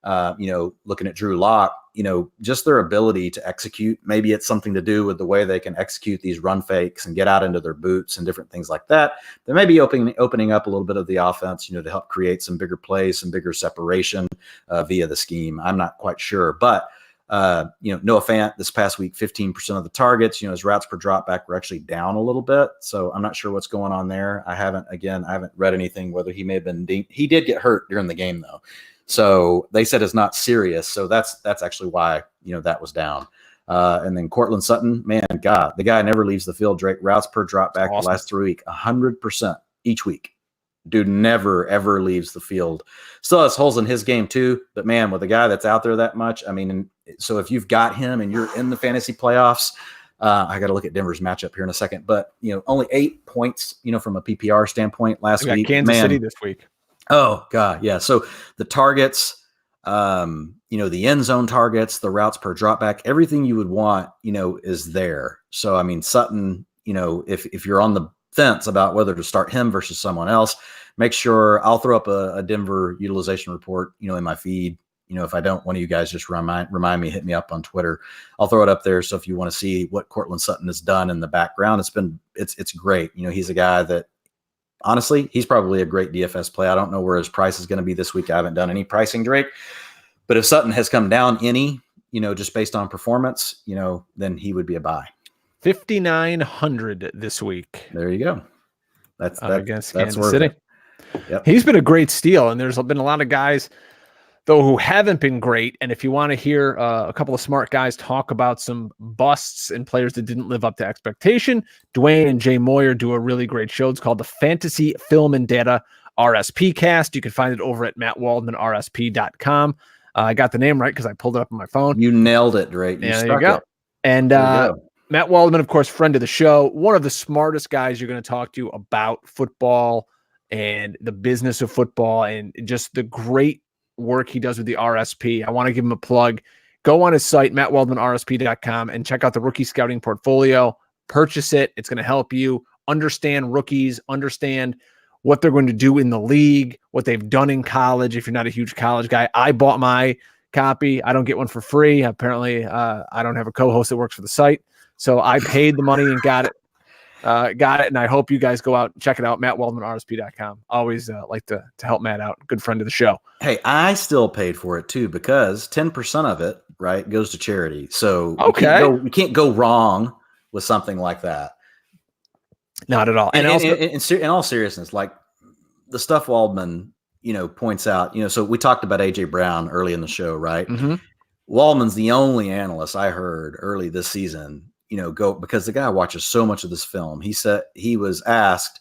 looking at Drew Lock, just their ability to execute. Maybe it's something to do with the way they can execute these run fakes and get out into their boots and different things like that. They may be opening up a little bit of the offense, to help create some bigger plays, some bigger separation via the scheme. I'm not quite sure, but Noah Fant this past week, 15% of the targets, his routes per drop back were actually down a little bit. So I'm not sure what's going on there. I haven't read anything, whether he may have been he did get hurt during the game though. So they said it's not serious. So that's actually why, that was down. And then Cortland Sutton, man, God, the guy never leaves the field. Drake, routes per drop back the last 3 weeks, 100% each week. Dude never, ever leaves the field. Still has holes in his game too. But man, with a guy that's out there that much, so if you've got him and you're in the fantasy playoffs, I got to look at Denver's matchup here in a second. But, only 8 points, from a PPR standpoint last week. Kansas City this week. Oh, God, yeah. So the targets, the end zone targets, the routes per drop back, everything you would want, is there. So, Sutton, if you're on the fence about whether to start him versus someone else, make sure I'll throw up a Denver utilization report, in my feed. If I don't, one of you guys just remind me, hit me up on Twitter. I'll throw it up there. So if you want to see what Cortland Sutton has done in the background, it's great. He's a guy that, honestly, he's probably a great DFS play. I don't know where his price is going to be this week. I haven't done any pricing, Drake. But if Sutton has come down any, just based on performance, then he would be a buy. 5,900 this week. There you go. That's against that's Kansas City. Yep. He's been a great steal, and there's been a lot of guys, though, who haven't been great. And if you want to hear a couple of smart guys talk about some busts and players that didn't live up to expectation, Dwain and Jay Moyer do a really great show. It's called the Fantasy Film and Data RSP Cast. You can find it over at mattwaldmanrsp.com. I got the name right because I pulled it up on my phone. You nailed it, Drake. There you go. And Matt Waldman, of course, friend of the show, one of the smartest guys you're going to talk to about football and the business of football and just the great work he does with the RSP. I want to give him a plug. Go on his site, mattwaldmanrsp.com, and check out the rookie scouting portfolio. Purchase it. It's going to help you understand rookies, understand what they're going to do in the league, what they've done in college. If you're not a huge college guy, I bought my copy. I don't get one for free. Apparently, I don't have a co-host that works for the site. So I paid the money and got it. And I hope you guys go out and check it out, mattwaldmanrsp.com. Always like to help Matt out. Good friend of the show. Hey, I still paid for it too because 10% of it, right, goes to charity. So you can't go wrong with something like that. Not at all. And also, in all seriousness, like the stuff Waldman, points out, so we talked about AJ Brown early in the show, right? Mm-hmm. Waldman's the only analyst I heard early this season, because the guy watches so much of this film. He said he was asked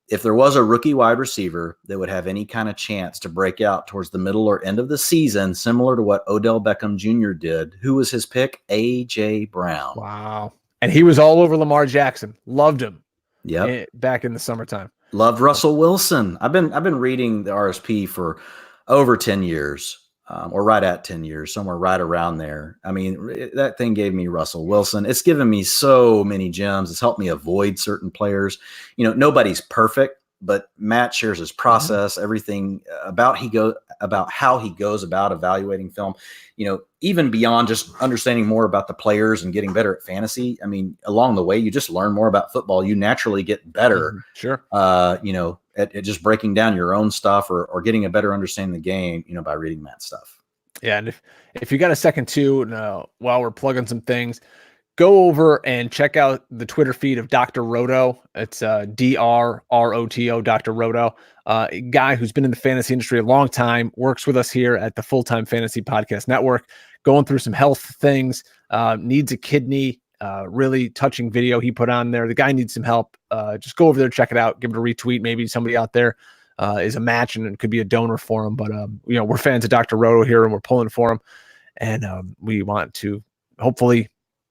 if there was a rookie wide receiver that would have any kind of chance to break out towards the middle or end of the season, similar to what Odell Beckham Jr. did. Who was his pick? AJ Brown. Wow. And he was all over Lamar Jackson. Loved him. Yeah. Back in the summertime. Loved Russell Wilson. I've been reading the RSP for over 10 years. Or right at 10 years, somewhere right around there. I mean, that thing gave me Russell Wilson. It's given me so many gems. It's helped me avoid certain players. Nobody's perfect, but Matt shares his process, everything about how he goes about evaluating film, even beyond just understanding more about the players and getting better at fantasy. I mean, along the way, you just learn more about football. You naturally get better. Sure. At just breaking down your own stuff or getting a better understanding of the game, by reading Matt's stuff. Yeah. And if you got a second too, while we're plugging some things, go over and check out the Twitter feed of Dr. Roto. It's DRROTO, Dr. Roto, a guy who's been in the fantasy industry a long time, works with us here at the Full-Time Fantasy Podcast Network, going through some health things, needs a kidney, really touching video he put on there. The guy needs some help. Just go over there, check it out, give it a retweet. Maybe somebody out there is a match and could be a donor for him. But, we're fans of Dr. Roto here and we're pulling for him. And we want to hopefully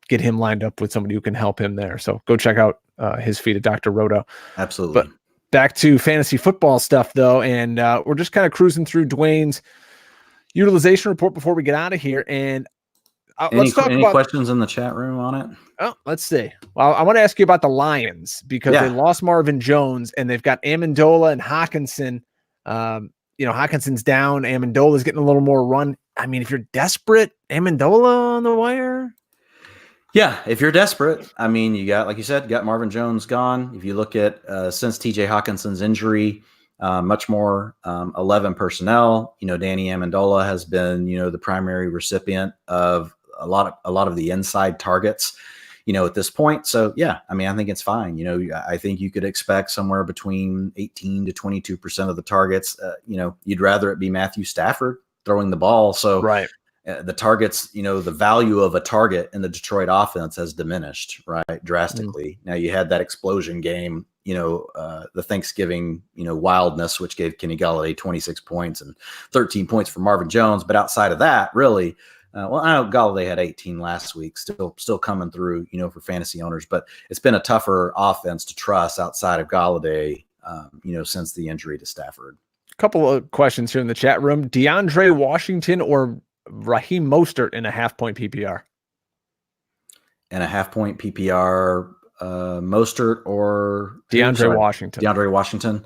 get him lined up with somebody who can help him there. So go check out his feed at Dr. Roto. Absolutely. But back to fantasy football stuff, though. And we're just kind of cruising through Dwain's utilization report before we get out of here. And let's talk any about questions in the chat room on it. Oh, let's see. Well, I want to ask you about the Lions because they lost Marvin Jones and they've got Amendola and Hawkinson. Hawkinson's down. Amendola's getting a little more run. I mean, if you're desperate, Amendola on the wire. Yeah, if you're desperate, I mean, you got, like you said, got Marvin Jones gone. If you look at since TJ Hawkinson's injury, much more 11 personnel. Danny Amendola has been, the primary recipient of a lot of the inside targets, at this point. So yeah, I mean, I think it's fine. I think you could expect somewhere between 18 to 22% of the targets. You'd rather it be Matthew Stafford throwing the ball. So right. The targets, the value of a target in the Detroit offense has diminished, right, drastically. Now you had that explosion game, the Thanksgiving, wildness, which gave Kenny Golladay 26 points and 13 points for Marvin Jones. But outside of that, really, I know Golladay had 18 last week, still coming through, for fantasy owners. But it's been a tougher offense to trust outside of Golladay, since the injury to Stafford. A couple of questions here in the chat room. DeAndre Washington or Raheem Mostert in a half-point PPR? In a half-point PPR, Mostert or DeAndre Washington. DeAndre Washington.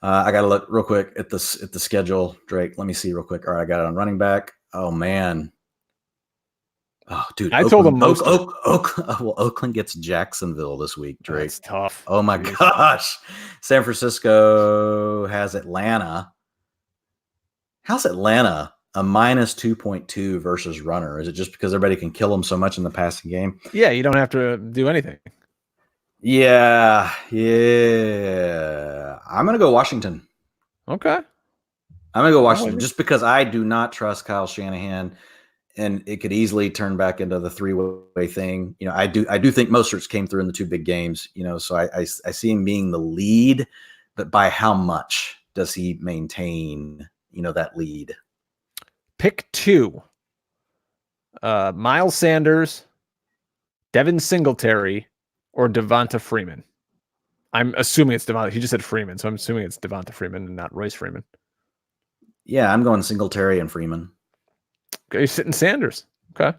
I got to look real quick at the schedule, Drake. Let me see real quick. All right, I got it on running back. Oh man. Oh, dude. I told him most. Oakland gets Jacksonville this week, Drake. That's tough. Oh my gosh. San Francisco has Atlanta. How's Atlanta a minus 2.2 versus runner? Is it just because everybody can kill them so much in the passing game? Yeah, you don't have to do anything. Yeah. I'm going to go Washington. Okay. I'm going to go Washington just because I do not trust Kyle Shanahan, and it could easily turn back into the three-way thing. You know, I do think Mostert came through in the two big games, you know, so I see him being the lead, but by how much does he maintain, you know, that lead? Pick 2. Miles Sanders, Devin Singletary, or Devonta Freeman. I'm assuming it's Devonta. He just said Freeman, so I'm assuming it's Devonta Freeman and not Royce Freeman. Yeah, I'm going Singletary and Freeman. Okay, you're sitting Sanders. Okay.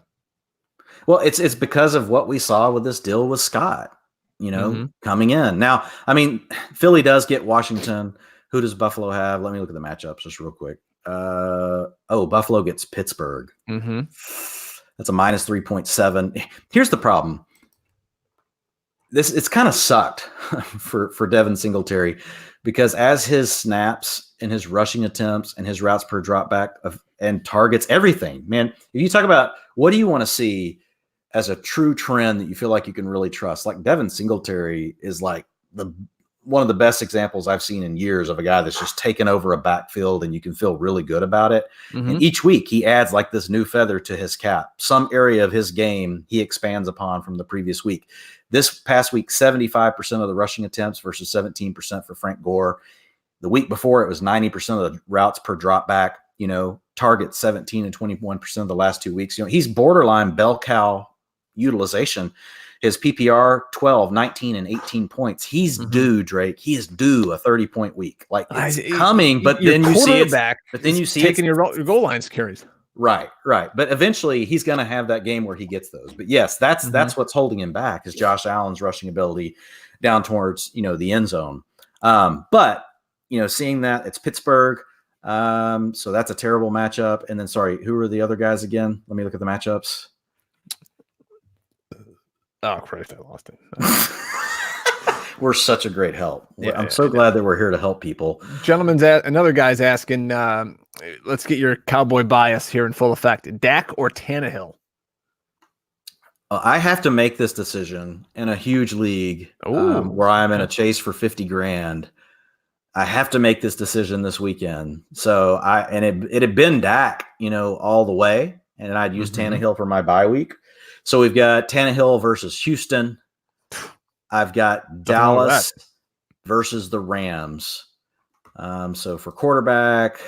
Well, it's because of what we saw with this deal with Scott, you know, coming in. Now, I mean, Philly does get Washington. Who does Buffalo have? Let me look at the matchups just real quick. Buffalo gets Pittsburgh. That's a minus 3.7. Here's the problem. It's kind of sucked for Devin Singletary, because as his snaps and his rushing attempts and his routes per dropback and targets, everything, man, if you talk about what do you want to see as a true trend that you feel like you can really trust, like Devin Singletary is like one of the best examples I've seen in years of a guy that's just taken over a backfield and you can feel really good about it. And each week he adds like this new feather to his cap. Some area of his game he expands upon from the previous week. This past week, 75% of the rushing attempts versus 17% for Frank Gore. The week before, it was 90% of the routes per drop back, you know, targets 17 and 21% of the last 2 weeks. You know, he's borderline bell cow utilization. His PPR, 12, 19, and 18 points. He's due, Drake. He is due a 30-point week. Like, it's coming, but then you see it. But then you see taking your goal lines carries. Right. But eventually he's going to have that game where he gets those. But yes, that's what's holding him back is Josh Allen's rushing ability down towards, you know, the end zone. But, you know, seeing that it's Pittsburgh. So that's a terrible matchup. And then, sorry, who are the other guys again? Let me look at the matchups. Oh, Christ, I lost it. We're such a great help. I'm so glad that we're here to help people. Another guy's asking, let's get your cowboy bias here in full effect. Dak or Tannehill? I have to make this decision in a huge league where I'm in a chase for 50 grand. I have to make this decision this weekend. So it had been Dak, you know, all the way, and I'd use Tannehill for my bye week. So we've got Tannehill versus Houston. I've got Dallas versus the Rams. So for quarterback,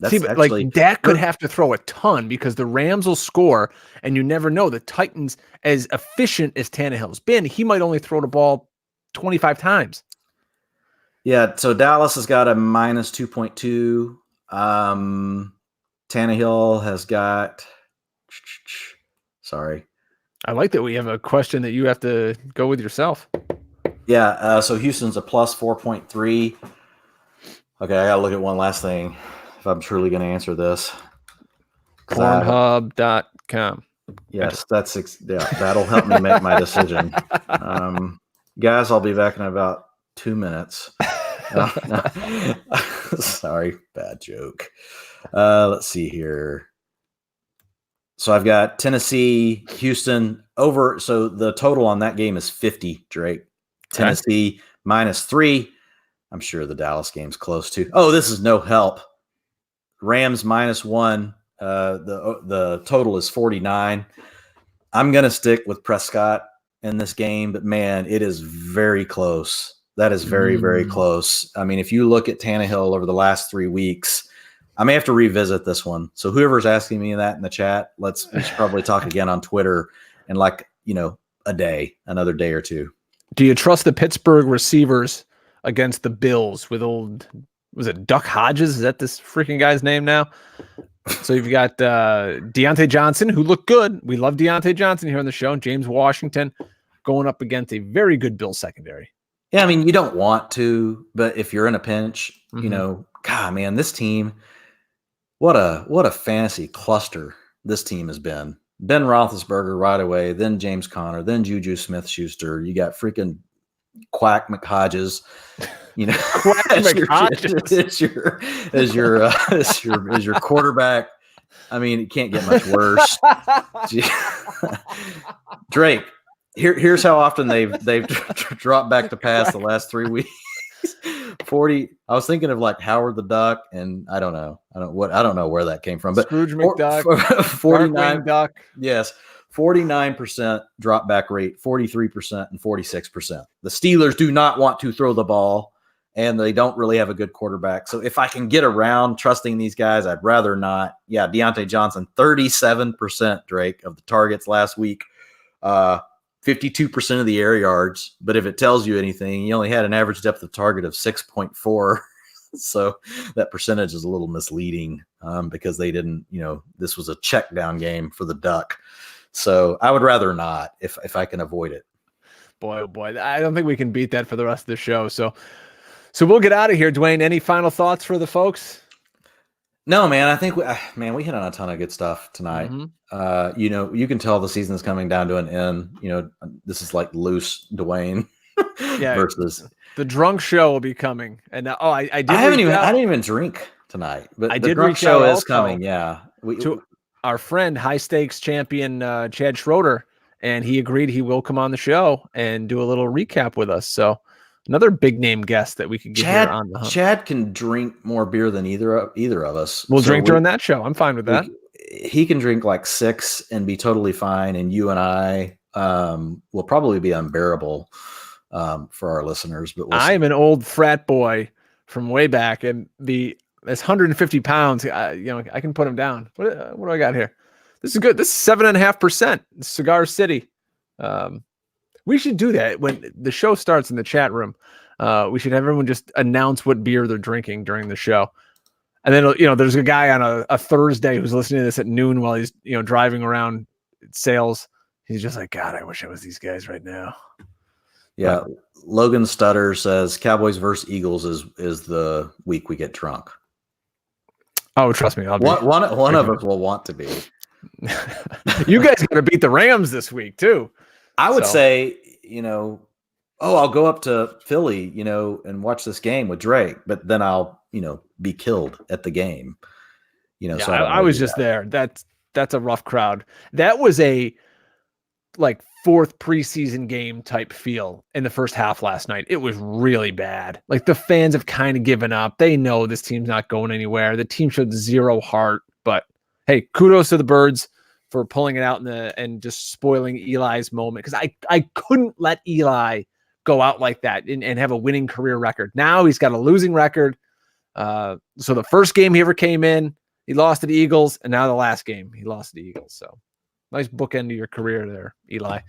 like Dak could have to throw a ton because the Rams will score, and you never know. The Titans, as efficient as Tannehill's been, he might only throw the ball 25 times. Yeah, so Dallas has got a minus 2.2. Tannehill has got sorry. I like that we have a question that you have to go with yourself. Yeah, so Houston's a plus 4.3. Okay, I got to look at one last thing if I'm truly going to answer this. Pornhub.com. Yes, that'll help me make my decision. Guys, I'll be back in about 2 minutes. Sorry, bad joke. Let's see here. So I've got Tennessee, Houston over. So the total on that game is 50, Drake. Tennessee -3. I'm sure the Dallas game's close too. Oh, this is no help. Rams -1. The total is 49. I'm going to stick with Prescott in this game, but man, it is very close. That is very, very close. I mean, if you look at Tannehill over the last 3 weeks, I may have to revisit this one. So whoever's asking me that in the chat, we should probably talk again on Twitter in another day or two. Do you trust the Pittsburgh receivers against the Bills with was it Duck Hodges? Is that this freaking guy's name now? So you've got Deontay Johnson, who looked good. We love Deontay Johnson here on the show. James Washington going up against a very good Bills secondary. Yeah, I mean, you don't want to, but if you're in a pinch, Mhm. you know, God, man, this team, what a fantasy cluster this team has been. Ben Roethlisberger right away, then James Conner, then Juju Smith-Schuster. You got freaking Quack McHodges, you know, Quack as your McHodges. as your quarterback. I mean, it can't get much worse. Drake, here's how often they've dropped back to pass the last 3 weeks. 40. I was thinking of like Howard the Duck, and I don't know where that came from, but Scrooge McDuck, 49 Duck. Yes, 49% drop back rate, 43% and 46%. The Steelers do not want to throw the ball, and they don't really have a good quarterback. So if I can get around trusting these guys, I'd rather not. Yeah, Deontay Johnson, 37%, Drake, of the targets last week. 52% of the air yards, but if it tells you anything, he only had an average depth of target of 6.4. So that percentage is a little misleading because they didn't, this was a check down game for the Duck. So I would rather not if I can avoid it. Boy, oh boy. I don't think we can beat that for the rest of the show. So we'll get out of here. Dwayne, any final thoughts for the folks? No, man, I think we hit on a ton of good stuff tonight. Mm-hmm. You can tell the season's coming down to an end. This is like loose Dwayne versus the drunk show will be coming. And I didn't even drink tonight, but the drunk show is coming. Yeah. To our friend, high stakes champion, Chad Schroeder, and he agreed he will come on the show and do a little recap with us. So another big name guest that we could get here on the hunt. Chad can drink more beer than either of us. We'll drink during that show. I'm fine with that. He can drink like 6 and be totally fine, and you and I will probably be unbearable for our listeners. But I'm an old frat boy from way back, and that's 150 pounds. I can put him down. What do I got here? This is good. This is 7.5%. Cigar City. We should do that when the show starts in the chat room. We should have everyone just announce what beer they're drinking during the show. And then, there's a guy on a Thursday who's listening to this at noon while he's, driving around sales. He's just like, God, I wish I was these guys right now. Yeah. Logan Stutter says Cowboys versus Eagles is the week we get drunk. Oh, trust me. One of us will want to be. You guys got to beat the Rams this week too. I would say, I'll go up to Philly, and watch this game with Drake, but then I'll, be killed at the game. So I was just there. That's a rough crowd. That was a like 4th preseason game type feel in the first half last night. It was really bad. Like the fans have kind of given up. They know this team's not going anywhere. The team showed zero heart, but hey, kudos to the Birds for pulling it out and just spoiling Eli's moment. Because I couldn't let Eli go out like that and have a winning career record. Now he's got a losing record. So the first game he ever came in, he lost to the Eagles, and now the last game he lost to the Eagles. So nice bookend to your career there, Eli.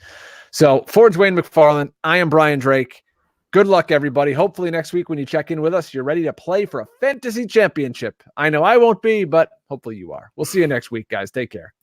So for Dwayne McFarland, I am Brian Drake. Good luck, everybody. Hopefully next week when you check in with us, you're ready to play for a fantasy championship. I know I won't be, but hopefully you are. We'll see you next week, guys. Take care.